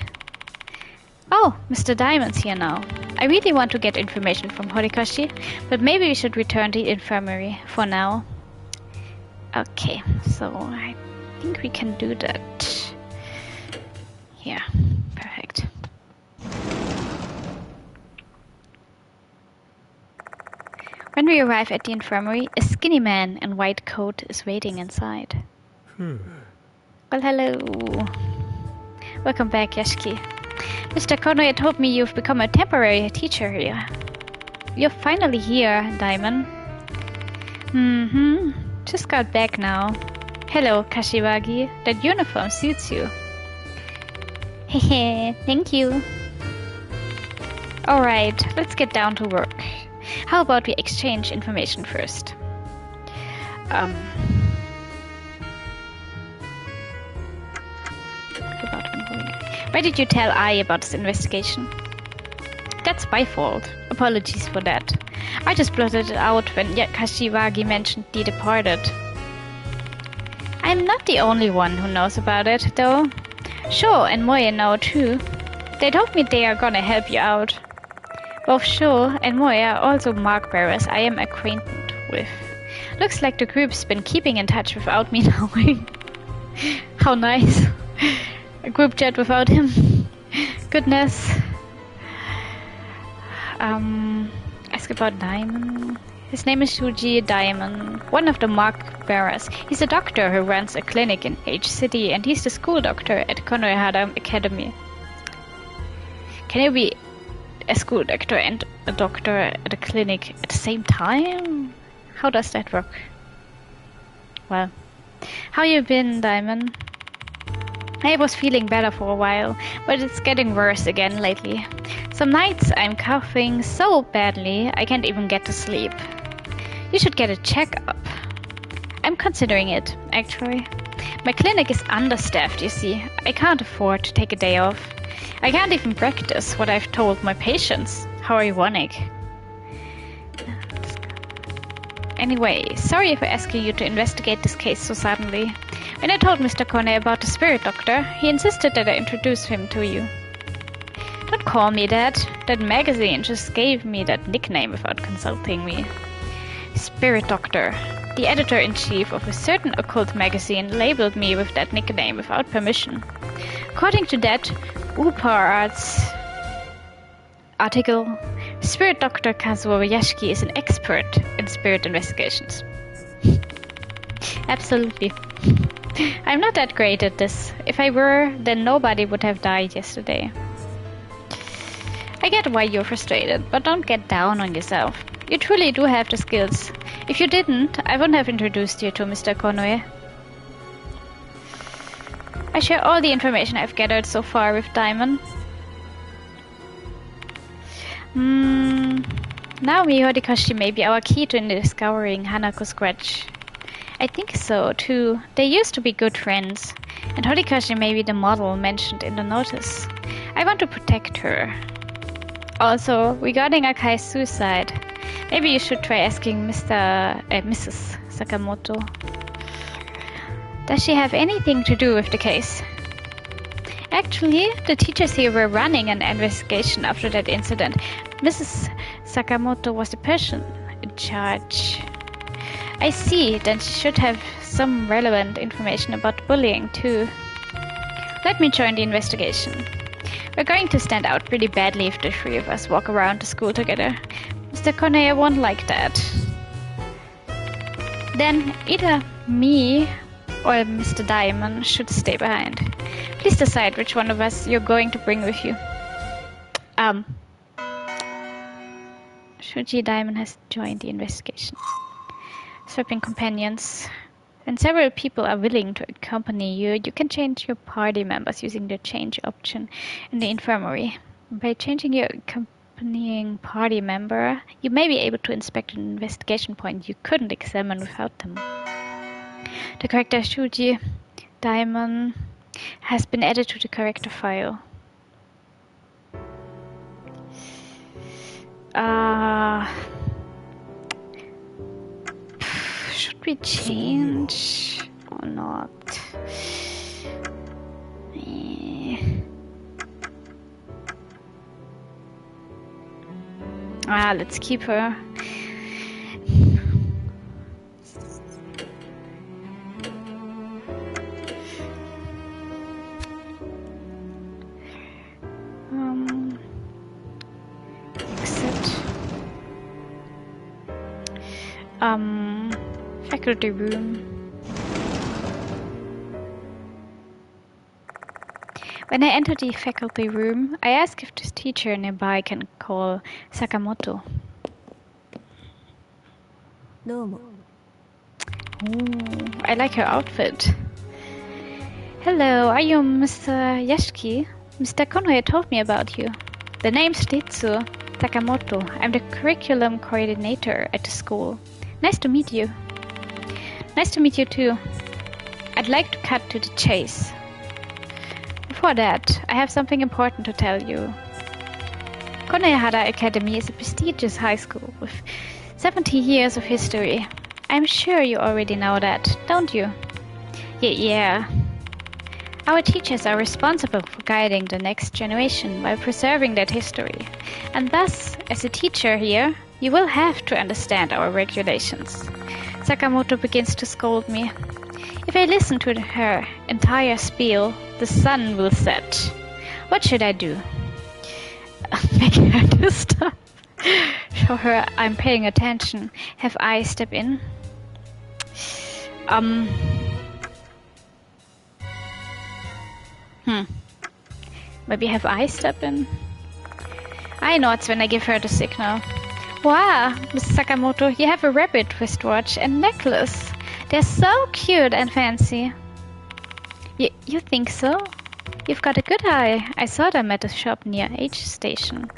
Oh, Mr. Diamond's here now. I really want to get information from Horikoshi, but maybe we should return to the infirmary for now. Okay, so I think we can do that. Yeah, perfect. When we arrive at the infirmary, a skinny man in white coat is waiting inside. Well, hello. Welcome back, Yashiki. Mr. Konoe told me you've become a temporary teacher here. You're finally here, Diamond. Just got back now. Hello, Kashiwagi. That uniform suits you. Hehe, thank you. Alright, let's get down to work. How about we exchange information first? Why did you tell I about this investigation? That's my fault. Apologies for that. I just blurted it out when Kashiwagi mentioned the departed. I'm not the only one who knows about it, though. Sho and Moe know too. They told me they are gonna help you out. Both Sho and Moe are also mark bearers I am acquainted with. Looks like the group's been keeping in touch without me knowing. How nice. A group chat without him. Goodness. Ask about Diamond. His name is Shuji Diamond, one of the mark bearers. He's a doctor who runs a clinic in H City, and he's the school doctor at Konohara Academy. Can you be a school doctor and a doctor at a clinic at the same time? How does that work? Well, how you been, Diamond? I was feeling better for a while, but it's getting worse again lately. Some nights I'm coughing so badly I can't even get to sleep. You should get a checkup. I'm considering it, actually. My clinic is understaffed, you see. I can't afford to take a day off. I can't even practice what I've told my patients. How ironic. Anyway, sorry for asking you to investigate this case so suddenly. When I told Mr. Kone about the spirit doctor, he insisted that I introduce him to you. Don't call me that. That magazine just gave me that nickname without consulting me. Spirit Doctor. The editor-in-chief of a certain occult magazine labeled me with that nickname without permission. According to that Upart's article, Spirit Doctor Kazuo Yashiki is an expert in spirit investigations. Absolutely. I'm not that great at this. If I were, then nobody would have died yesterday. I get why you're frustrated, but don't get down on yourself. You truly do have the skills. If you didn't, I wouldn't have introduced you to Mr. Konoe. I share all the information I've gathered so far with Diamond. Naomi Horikoshi may be our key to discovering Hanako's grudge. I think so, too. They used to be good friends, and Horikoshi may be the model mentioned in the notice. I want to protect her. Also, regarding Akai's suicide, maybe you should try asking Mrs. Sakamoto. Does she have anything to do with the case? Actually, the teachers here were running an investigation after that incident. Mrs. Sakamoto was the person in charge. I see, then she should have some relevant information about bullying too. Let me join the investigation. We're going to stand out pretty badly if the three of us walk around the school together. Mr. Konoe won't like that. Then either me or Mr. Diamond should stay behind. Please decide which one of us you're going to bring with you. Shuji Diamond has joined the investigation. Swapping companions. When several people are willing to accompany you, you can change your party members using the change option in the infirmary. By changing your accompanying party member, you may be able to inspect an investigation point you couldn't examine without them. The character Shuji Diamond has been added to the character file. Should we change or not? Let's keep her. Faculty room. When I enter the faculty room, I ask if this teacher nearby can call Sakamoto. Domo. Ooh, I like her outfit. Hello, are you Mr. Yashiki? Mr. Konoe told me about you. The name's Tetsu. Sakamoto. I'm the curriculum coordinator at the school. Nice to meet you. Nice to meet you too. I'd like to cut to the chase. Before that, I have something important to tell you. Konohara Academy is a prestigious high school with 70 years of history. I'm sure you already know that, don't you? Yeah. Our teachers are responsible for guiding the next generation while preserving that history. And thus, as a teacher here, you will have to understand our regulations. Sakamoto begins to scold me. If I listen to her entire spiel, the sun will set. What should I do? Make her do stuff. Show her I'm paying attention. Have I step in? Maybe have I step in? I nods when I give her the signal. Wow, Miss Sakamoto, you have a rabbit wristwatch and necklace. They're so cute and fancy. You think so? You've got a good eye. I saw them at a shop near H Station.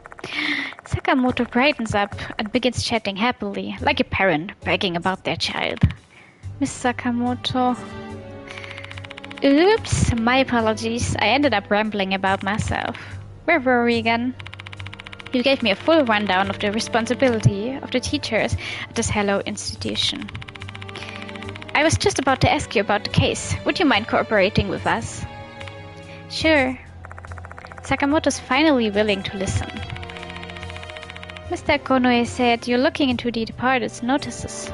Sakamoto brightens up and begins chatting happily, like a parent bragging about their child. Miss Sakamoto... Oops, my apologies. I ended up rambling about myself. Where were we again? You gave me a full rundown of the responsibility of the teachers at this Hello institution. I was just about to ask you about the case. Would you mind cooperating with us? Sure. Sakamoto's finally willing to listen. Mr. Konoe said you're looking into the departed's notices.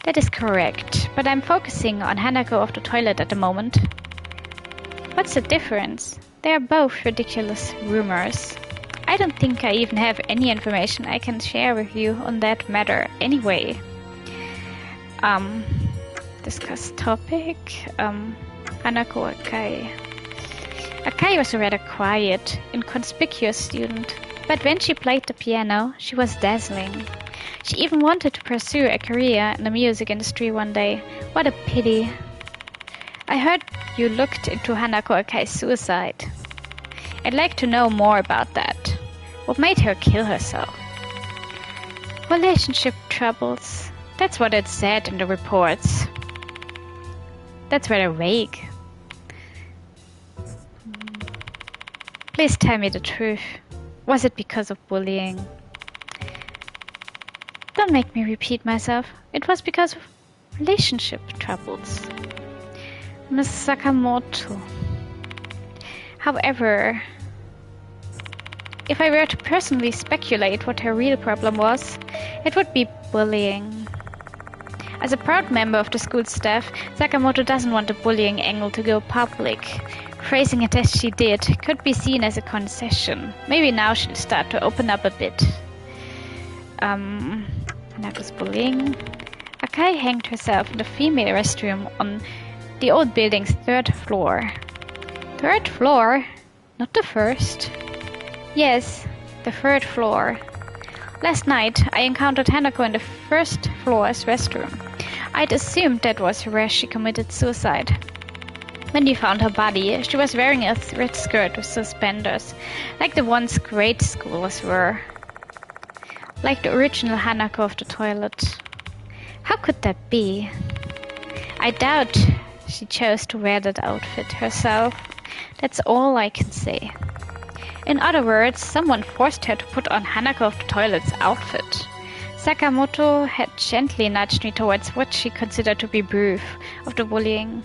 That is correct, but I'm focusing on Hanako of the toilet at the moment. What's the difference? They are both ridiculous rumors. I don't think I even have any information I can share with you on that matter anyway. Discuss topic. Hanako Akai. Akai was a rather quiet, inconspicuous student, but when she played the piano, she was dazzling. She even wanted to pursue a career in the music industry one day. What a pity. I heard you looked into Hanako Akai's suicide. I'd like to know more about that. What made her kill herself? Relationship troubles. That's what it said in the reports. That's rather vague. Please tell me the truth. Was it because of bullying? Don't make me repeat myself. It was because of relationship troubles. Miss Sakamoto. However, if I were to personally speculate what her real problem was, it would be bullying. As a proud member of the school staff, Sakamoto doesn't want the bullying angle to go public. Phrasing it as she did could be seen as a concession. Maybe now she'll start to open up a bit. That was bullying. Akai hanged herself in the female restroom on the old building's 3rd floor. 3rd floor? Not the 1st? Yes, the 3rd floor. Last night, I encountered Hanako in the 1st floor's restroom. I'd assumed that was where she committed suicide. When we found her body, she was wearing a red skirt with suspenders, like the ones grade schoolers were. Like the original Hanako of the toilet. How could that be? I doubt she chose to wear that outfit herself. That's all I can say. In other words, someone forced her to put on Hanako of the toilet's outfit. Sakamoto had gently nudged me towards what she considered to be proof of the bullying.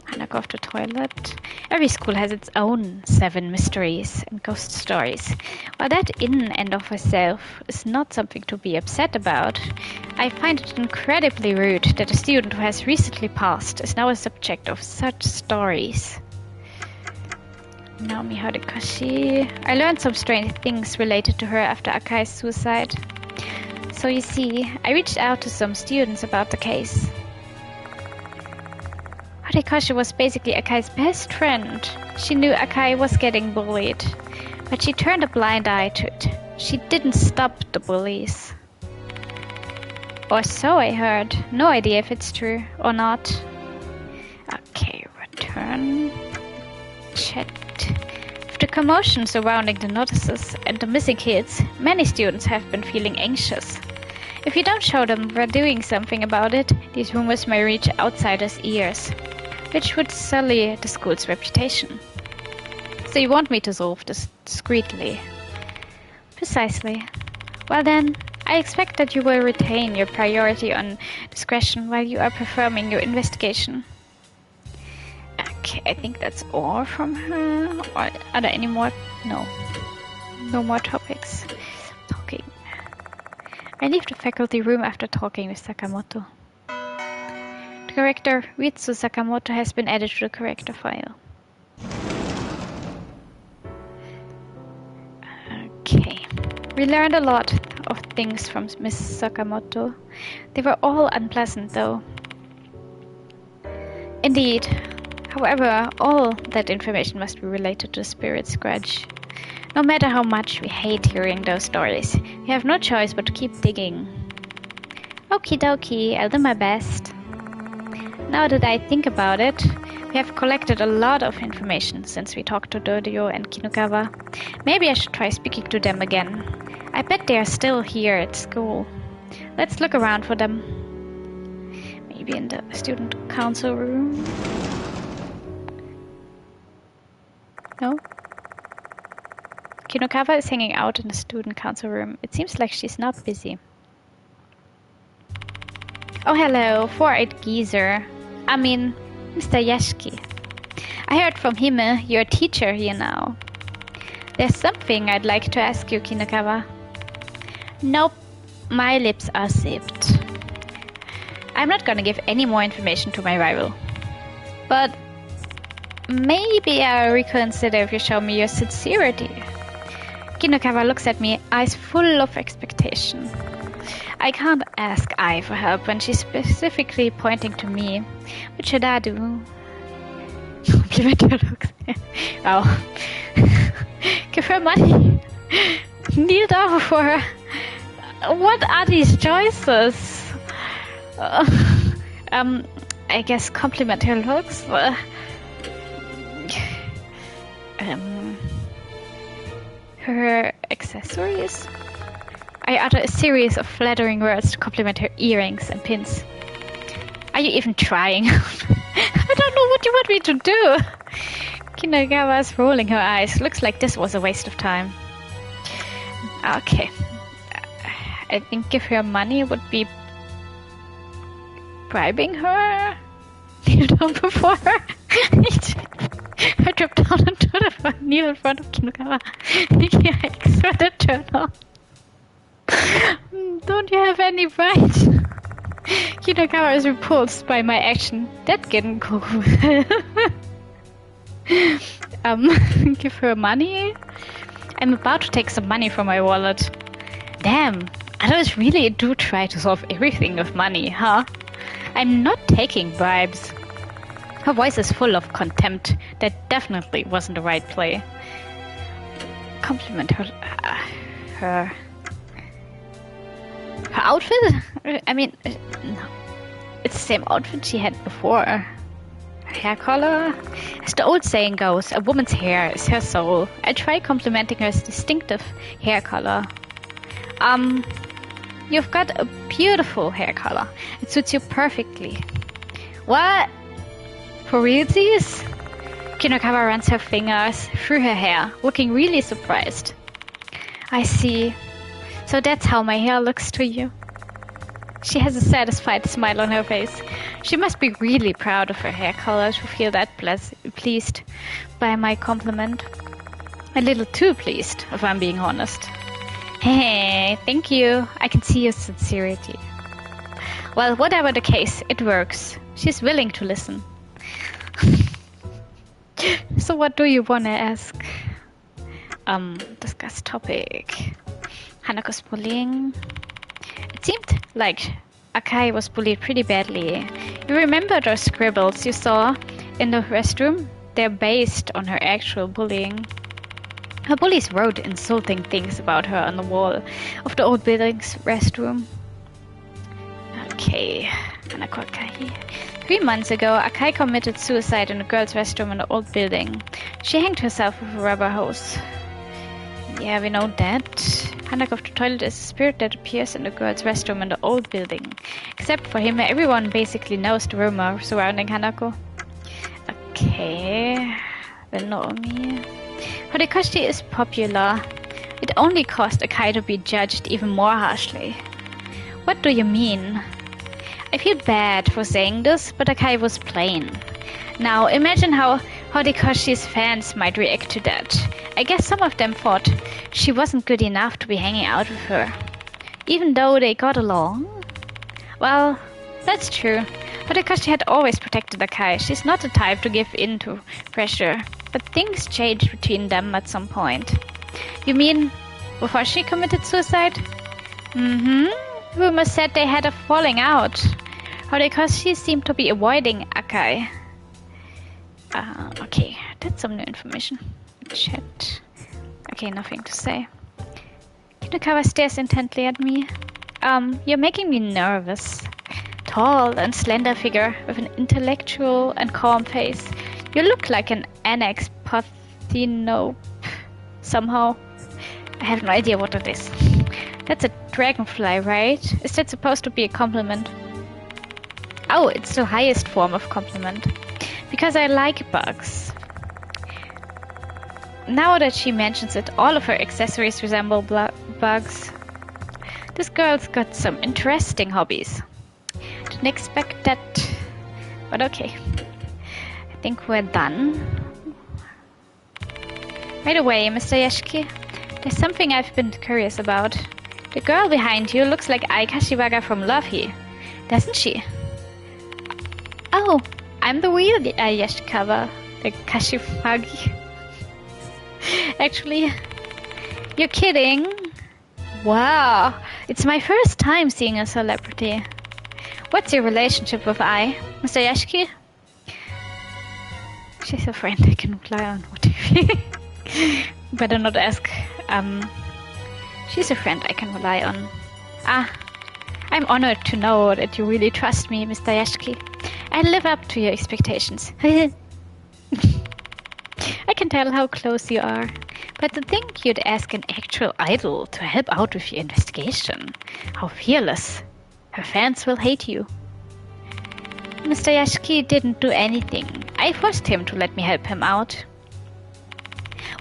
Hanako of the toilet. Every school has its own 7 mysteries and ghost stories. While that in and of itself is not something to be upset about, I find it incredibly rude that a student who has recently passed is now a subject of such stories. Naomi Horikoshi. I learned some strange things related to her after Akai's suicide. So you see, I reached out to some students about the case. Horikoshi was basically Akai's best friend. She knew Akai was getting bullied, but she turned a blind eye to it. She didn't stop the bullies. Or so I heard. No idea if it's true or not. Okay, return. Chat. With the commotion surrounding the notices and the missing kids, many students have been feeling anxious. If you don't show them we're doing something about it, these rumors may reach outsiders' ears, which would sully the school's reputation. So you want me to solve this discreetly? Precisely. Well then, I expect that you will retain your priority on discretion while you are performing your investigation. Okay, I think that's all from her. Or are there any more? No. No more topics. Talking. I leave the faculty room after talking with Sakamoto. The corrector, Ritsu Sakamoto, has been added to the corrector file. Okay. We learned a lot of things from Miss Sakamoto. They were all unpleasant, though. Indeed. However, all that information must be related to the spirit's grudge. No matter how much we hate hearing those stories, we have no choice but to keep digging. Okie dokie, I'll do my best. Now that I think about it, we have collected a lot of information since we talked to Dodio and Kinukawa. Maybe I should try speaking to them again. I bet they are still here at school. Let's look around for them. Maybe in the student council room? No? Kinukawa is hanging out in the student council room. It seems like she's not busy. Oh hello, four-eyed geezer. I mean, Mr. Yashiki. I heard from him you're a teacher here now. There's something I'd like to ask you, Kinukawa. Nope, my lips are zipped. I'm not gonna give any more information to my rival. But maybe I'll reconsider if you show me your sincerity. Kinukawa looks at me, eyes full of expectation. I can't ask Ai for help when she's specifically pointing to me. What should I do? Compliment her looks. Oh. Give her money. Kneel down for her. What are these choices? I guess compliment her looks. Her accessories? I utter a series of flattering words to compliment her earrings and pins. Are you even trying? I don't know what you want me to do. Kinukawa's rolling her eyes. Looks like this was a waste of time. Okay. I think give her money would be bribing her. Kneel down before her. I dropped down into the kneel in front of Kinukawa. Yikes, what a turn on. Don't you have any right? Kinukawa is repulsed by my action. That didn't go give her money? I'm about to take some money from my wallet. Damn, others really do try to solve everything with money, huh? I'm not taking bribes. Her voice is full of contempt. That definitely wasn't the right play. Compliment her outfit? I mean, no. It's the same outfit she had before. Her hair color? As the old saying goes, a woman's hair is her soul. I try complimenting her distinctive hair color. You've got a beautiful hair color. It suits you perfectly. What? For realsies? Kinukawa runs her fingers through her hair, looking really surprised. I see. So that's how my hair looks to you. She has a satisfied smile on her face. She must be really proud of her hair color to feel that pleased by my compliment. A little too pleased, if I'm being honest. Hey, thank you. I can see your sincerity. Well, whatever the case, it works. She's willing to listen. So what do you want to ask? Discuss topic. Hanako's bullying. It seemed like Akai was bullied pretty badly. You remember those scribbles you saw in the restroom? They're based on her actual bullying. Her bullies wrote insulting things about her on the wall of the old building's restroom. Okay. Hanako Akai. 3 months ago, Akai committed suicide in a girl's restroom in an old building. She hanged herself with a rubber hose. Yeah, we know that. Hanako of the toilet is a spirit that appears in the girl's restroom in the old building. Except for him, everyone basically knows the rumor surrounding Hanako. Okay, well, Naomi. Horikoshi is popular. It only caused Akai to be judged even more harshly. What do you mean? I feel bad for saying this, but Akai was plain. Now, imagine how Horikoshi's fans might react to that. I guess some of them thought she wasn't good enough to be hanging out with her. Even though they got along? Well, that's true. Horikoshi had always protected Akai. She's not the type to give in to pressure. But things changed between them at some point. You mean before she committed suicide? Mm-hmm. Rumors said they had a falling out. Horikoshi seemed to be avoiding Akai. Okay, that's some new information. Chat. Okay, nothing to say. Kinakawa stares intently at me. You're making me nervous. Tall and slender figure with an intellectual and calm face. You look like an annex Parthenope. Somehow. I have no idea what that is. That's a dragonfly, right? Is that supposed to be a compliment? Oh, it's the highest form of compliment. Because I like bugs. Now that she mentions it, all of her accessories resemble bugs. This girl's got some interesting hobbies. Didn't expect that. But okay. I think we're done. By the way, Mr. Yashiki, there's something I've been curious about. The girl behind you looks like Ai Kashiwaga from Luffy, doesn't she? Oh, I'm the real Yashikawa, the Kashiwagi. Actually, you're kidding? Wow, it's my first time seeing a celebrity. What's your relationship with Ai, Mr. Yashiki? She's a friend I can rely on. What if you... Better not ask. She's a friend I can rely on. I'm honored to know that you really trust me, Mr. Yashiki. I live up to your expectations. I can tell how close you are. But to think you'd ask an actual idol to help out with your investigation. How fearless. Her fans will hate you. Mr. Yashiki didn't do anything. I forced him to let me help him out.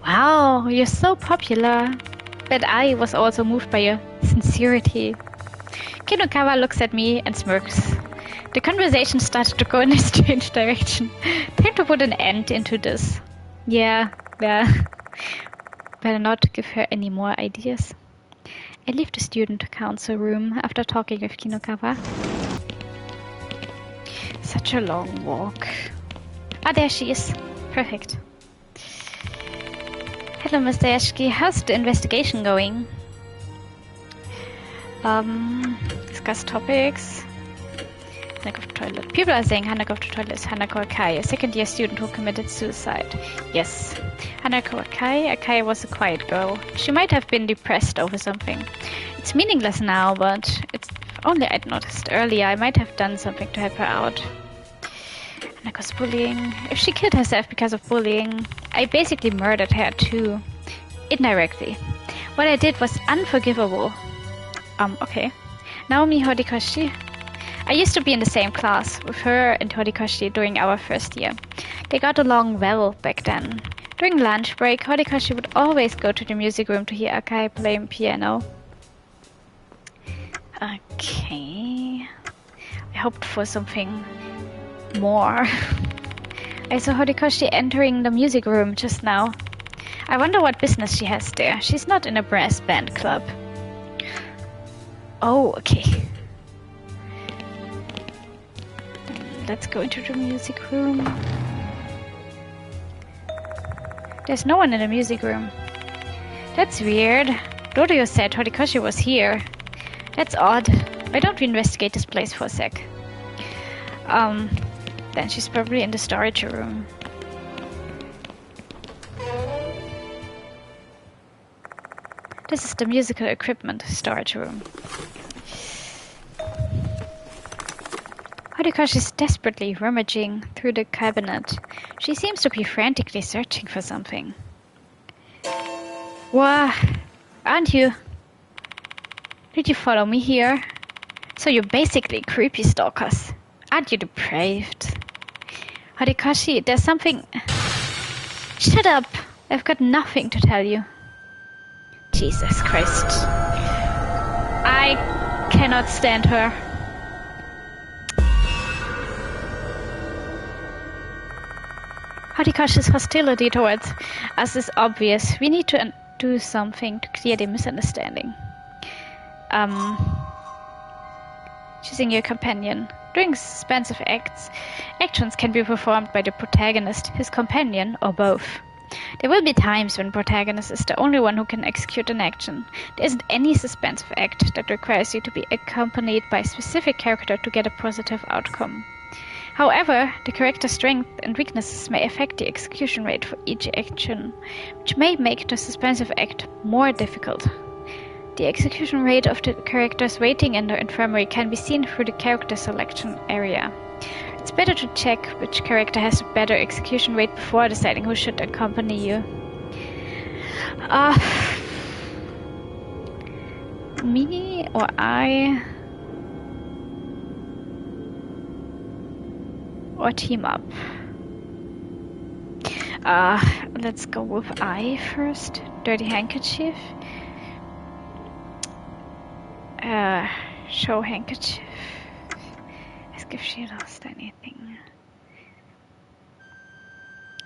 Wow, you're so popular. But I was also moved by your sincerity. Kinokawa looks at me and smirks. The conversation started to go in a strange direction. Time to put an end into this. Yeah. Better not give her any more ideas. I leave the student council room after talking with Kinokawa. Such a long walk. There she is. Perfect. Hello, Mr. Yashiki. How's the investigation going? Discuss topics. Hanako of the toilet. People are saying Hanako of the toilet is Hanako Akai, a second-year student who committed suicide. Yes. Hanako Akai. Akai was a quiet girl. She might have been depressed over something. It's meaningless now, but if only I'd noticed earlier, I might have done something to help her out. Hanako's bullying. If she killed herself because of bullying, I basically murdered her too. Indirectly. What I did was unforgivable. Okay. Naomi Horikoshi. I used to be in the same class with her and Horikoshi during our first year. They got along well back then. During lunch break, Horikoshi would always go to the music room to hear Akai playing piano. Okay. I hoped for something more. I saw Horikoshi entering the music room just now. I wonder what business she has there. She's not in a brass band club. Oh, okay. Let's go into the music room. There's no one in the music room. That's weird. Dorio said Horikoshi was here. That's odd. Why don't we investigate this place for a sec? Then she's probably in the storage room. This is the musical equipment storage room. Horikoshi is desperately rummaging through the cabinet. She seems to be frantically searching for something. Wah! Aren't you? Did you follow me here? So you're basically creepy stalkers. Aren't you depraved? Horikoshi, there's something... Shut up! I've got nothing to tell you. Jesus Christ. I cannot stand her. Horikoshi's hostility towards us is obvious. We need to do something to clear the misunderstanding. Choosing your companion. During suspensive actions can be performed by the protagonist, his companion, or both. There will be times when protagonist is the only one who can execute an action. There isn't any suspensive act that requires you to be accompanied by a specific character to get a positive outcome. However, the character's strengths and weaknesses may affect the execution rate for each action, which may make the suspensive act more difficult. The execution rate of the characters waiting in the infirmary can be seen through the character selection area. It's better to check which character has a better execution rate before deciding who should accompany you. Me or I? Or team up? Let's go with I first. Dirty handkerchief. Show handkerchief. Ask if she lost anything.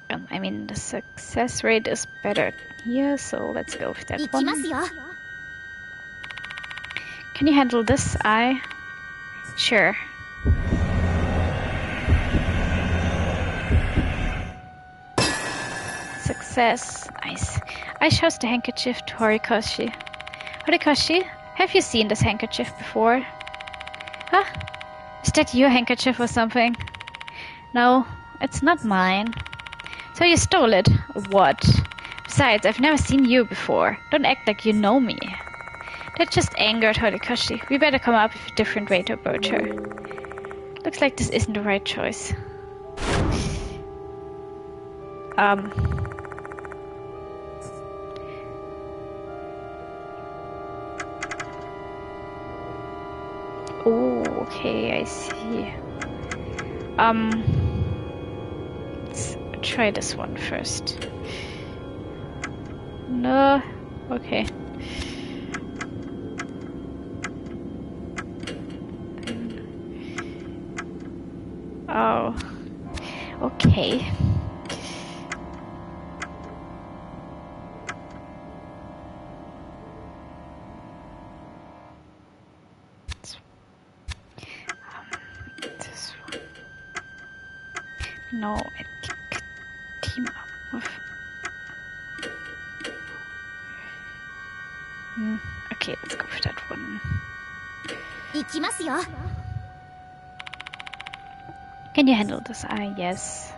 I mean, the success rate is better here, so let's go with that one. Can you handle this, I? Sure. Success. Nice. I shows the handkerchief to Horikoshi. Horikoshi, have you seen this handkerchief before? Huh? Is that your handkerchief or something? No, it's not mine. So you stole it? What? Besides, I've never seen you before. Don't act like you know me. That just angered Horikoshi. We better come up with a different way to approach her. Looks like this isn't the right choice. Oh, okay, I see. Let's try this one first. No, okay. Oh, okay. This one. No, I could team up with. Okay, let's go for that one. Can you handle this? Yes.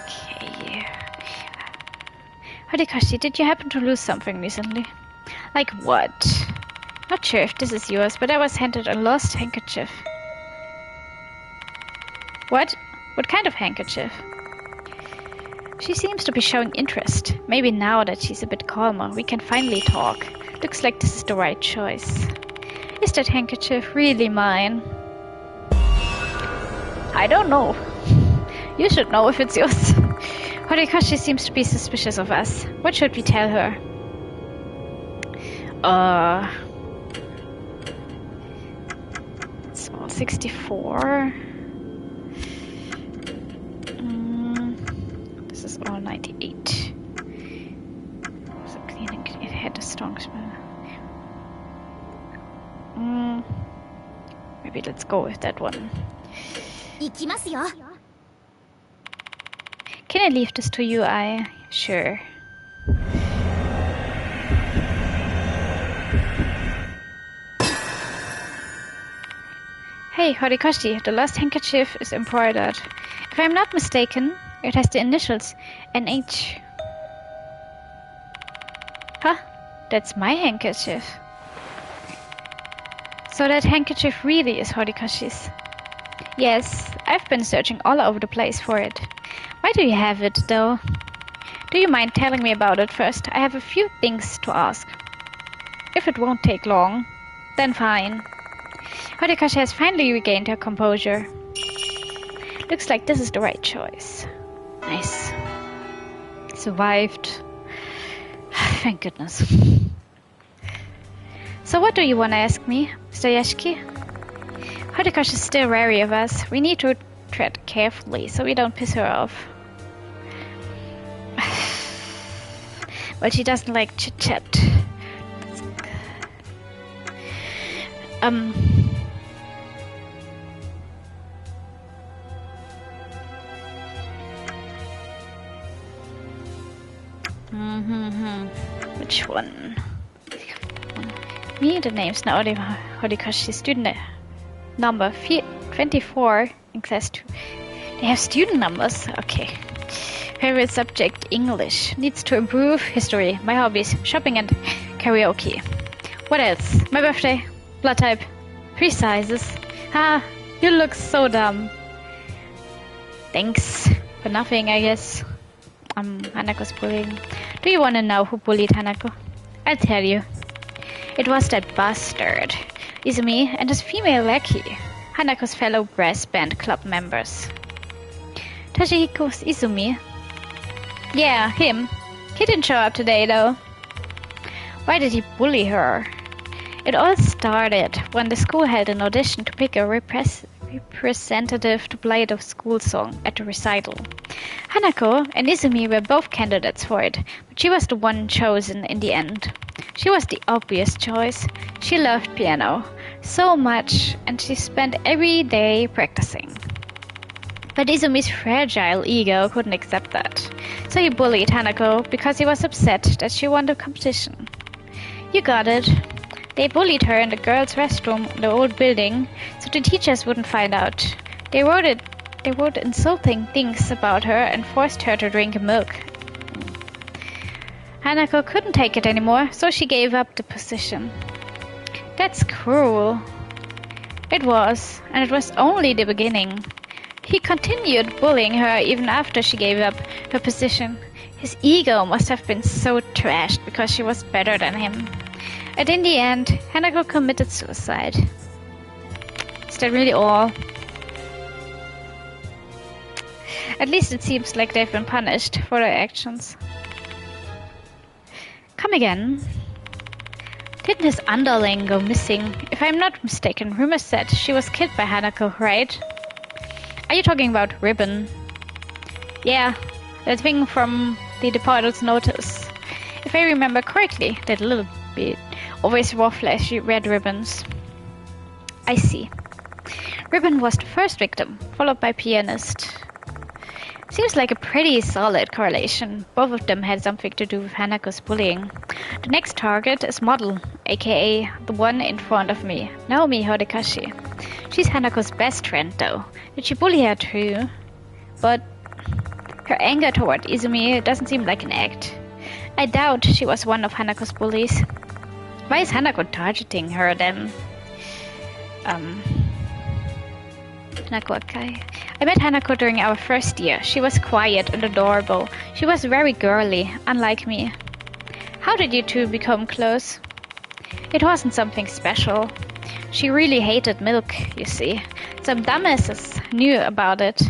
Okay. Horikoshi, did you happen to lose something recently? Like what? Not sure if this is yours, but I was handed a lost handkerchief. What? What kind of handkerchief? She seems to be showing interest. Maybe now that she's a bit calmer, we can finally talk. Looks like this is the right choice. Is that handkerchief really mine? I don't know. You should know if it's yours. Horikoshi seems to be suspicious of us. What should we tell her? It's all 64. This is all 98. So cleaning it had a strong smell. Maybe let's go with that one. Can I leave this to you, I? Sure. Hey, Horikoshi, the lost handkerchief is embroidered. If I'm not mistaken, it has the initials NH. Huh? That's my handkerchief. So that handkerchief really is Horikoshi's. Yes, I've been searching all over the place for it. Why do you have it, though? Do you mind telling me about it first? I have a few things to ask. If it won't take long, then fine. Horikoshi has finally regained her composure. Looks like this is the right choice. Nice. Survived. Thank goodness. So what do you want to ask me, Mr. Yashiki? Horikoshi is still wary of us. We need to tread carefully so we don't piss her off. Well, she doesn't like chit-chat. Which one? Me, the name's Naori Horikoshi, student number 24 in class 2. They have student numbers? Okay. Favorite subject, English. Needs to improve, history. My hobbies, shopping and karaoke. What else? My birthday, blood type, 3 sizes. Ah, you look so dumb. Thanks for nothing, I guess. Hanako's bullying. Do you want to know who bullied Hanako? I'll tell you. It was that bastard, Izumi, and his female lackey, Hanako's fellow brass band club members. Toshihiko's Izumi? Yeah, him. He didn't show up today, though. Why did he bully her? It all started when the school held an audition to pick a representative to play the school song at the recital. Hanako and Izumi were both candidates for it, but she was the one chosen in the end. She was the obvious choice. She loved piano so much, and she spent every day practicing. But Izumi's fragile ego couldn't accept that, so he bullied Hanako because he was upset that she won the competition. You got it. They bullied her in the girls' restroom in the old building, so the teachers wouldn't find out. They wrote insulting things about her and forced her to drink milk. Hanako couldn't take it anymore, so she gave up the position. That's cruel. It was, and it was only the beginning. He continued bullying her even after she gave up her position. His ego must have been so trashed because she was better than him. And in the end, Hanako committed suicide. Is that really all? At least it seems like they've been punished for their actions. Come again. Didn't his underling go missing? If I'm not mistaken, rumors said she was killed by Hanako, right? Are you talking about Ribbon? Yeah, that thing from the department's notice. If I remember correctly, that little bit always wore flashy red ribbons. I see. Ribbon was the first victim, followed by pianist. Seems like a pretty solid correlation. Both of them had something to do with Hanako's bullying. The next target is Model, aka the one in front of me, Naomi Horikoshi. She's Hanako's best friend though. Did she bully her too? But her anger toward Izumi doesn't seem like an act. I doubt she was one of Hanako's bullies. Why is Hanako targeting her then? Hanako Akai. I met Hanako during our first year. She was quiet and adorable. She was very girly, unlike me. How did you two become close? It wasn't something special. She really hated milk, you see. Some dumbasses knew about it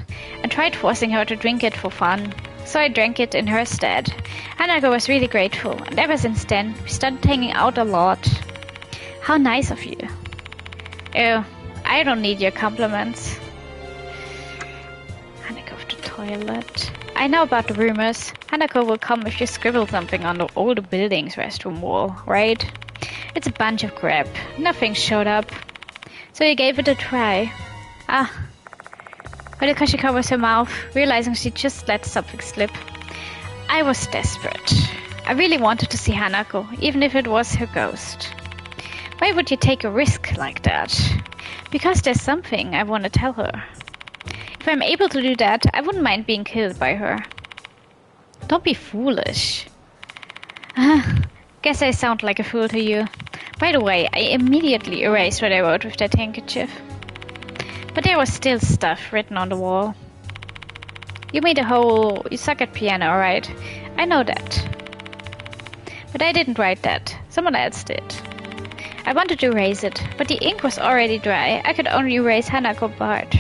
and tried forcing her to drink it for fun. So I drank it in her stead. Hanako was really grateful, and ever since then, we started hanging out a lot. How nice of you. Oh, I don't need your compliments. Hanako of the toilet. I know about the rumors. Hanako will come if you scribble something on the old building's restroom wall, right? It's a bunch of crap. Nothing showed up. So you gave it a try. Ah. Horikoshi covers her mouth, realizing she just let something slip. I was desperate. I really wanted to see Hanako, even if it was her ghost. Why would you take a risk like that? Because there's something I want to tell her. If I'm able to do that, I wouldn't mind being killed by her. Don't be foolish. Guess I sound like a fool to you. By the way, I immediately erased what I wrote with that handkerchief. But there was still stuff written on the wall. You suck at piano, right? I know that. But I didn't write that. Someone else did. I wanted to erase it, but the ink was already dry. I could only erase Hanako part.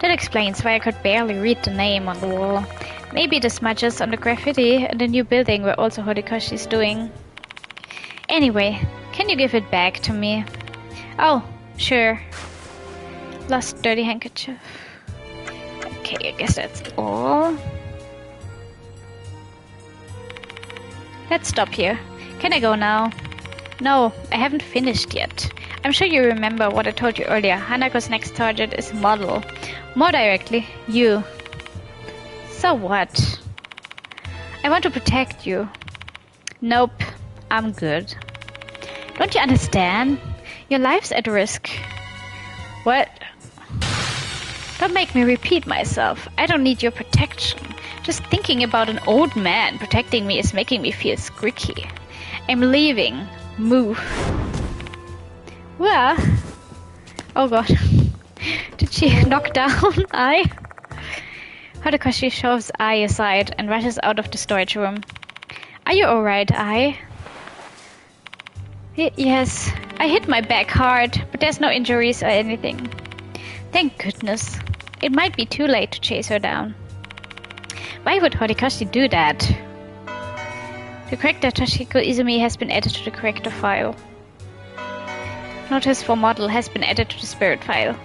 That explains why I could barely read the name on the wall. Maybe the smudges on the graffiti in the new building were also Horikoshi's doing. Anyway, can you give it back to me? Oh, sure. Lost dirty handkerchief. Okay, I guess that's all. Let's stop here. Can I go now? No, I haven't finished yet. I'm sure you remember what I told you earlier. Hanako's next target is model. More directly, you. So what? I want to protect you. Nope, I'm good. Don't you understand? Your life's at risk. What? Don't make me repeat myself. I don't need your protection. Just thinking about an old man protecting me is making me feel squeaky. I'm leaving. Move. Where? Oh god. Did she knock down Ai? Horikoshi shoves Ai aside and rushes out of the storage room. Are you alright, Ai? Yes. I hit my back hard, but there's no injuries or anything. Thank goodness. It might be too late to chase her down. Why would Horikoshi do that? The corrector Toshiko Izumi has been added to the corrector file. Notice for model has been added to the spirit file.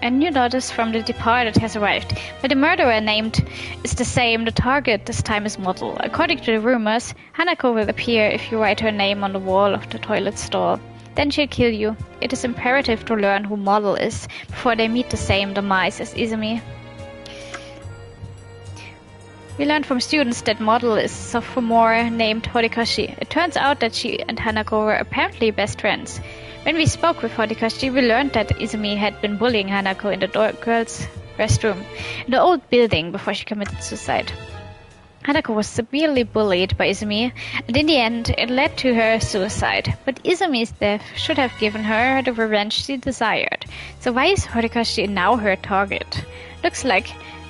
A new notice from the departed has arrived, but the murderer named is the same. The target this time is model. According to the rumors, Hanako will appear if you write her name on the wall of the toilet stall. Then she'll kill you. It is imperative to learn who model is before they meet the same demise as Izumi. We learned from students that model is a sophomore named Horikoshi. It turns out that she and Hanako were apparently best friends. When we spoke with Horikoshi, we learned that Izumi had been bullying Hanako in the girls' restroom in the old building before she committed suicide. Hanako was severely bullied by Izumi, and in the end, it led to her suicide. But Izumi's death should have given her the revenge she desired. So why is Horikoshi now her target? Looks like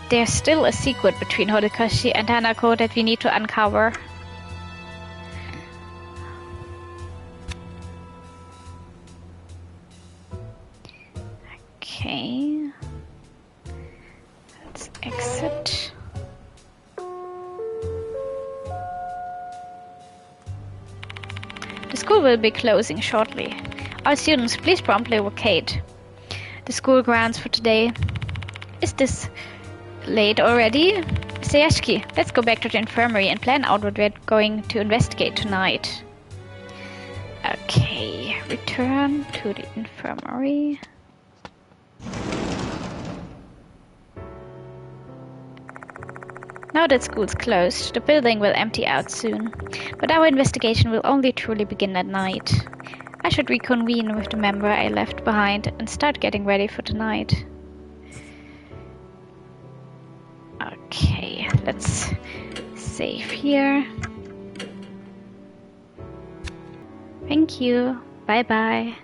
there's still a secret between Horikoshi and Hanako that we need to uncover. Okay. Let's exit. The school will be closing shortly. All students, please promptly vacate the school grounds for today. Is this late already? Sayashiki, let's go back to the infirmary and plan out what we're going to investigate tonight. Okay, return to the infirmary. Now that school's closed, the building will empty out soon. But our investigation will only truly begin at night. I should reconvene with the member I left behind and start getting ready for tonight. Okay, let's save here. Thank you. Bye bye.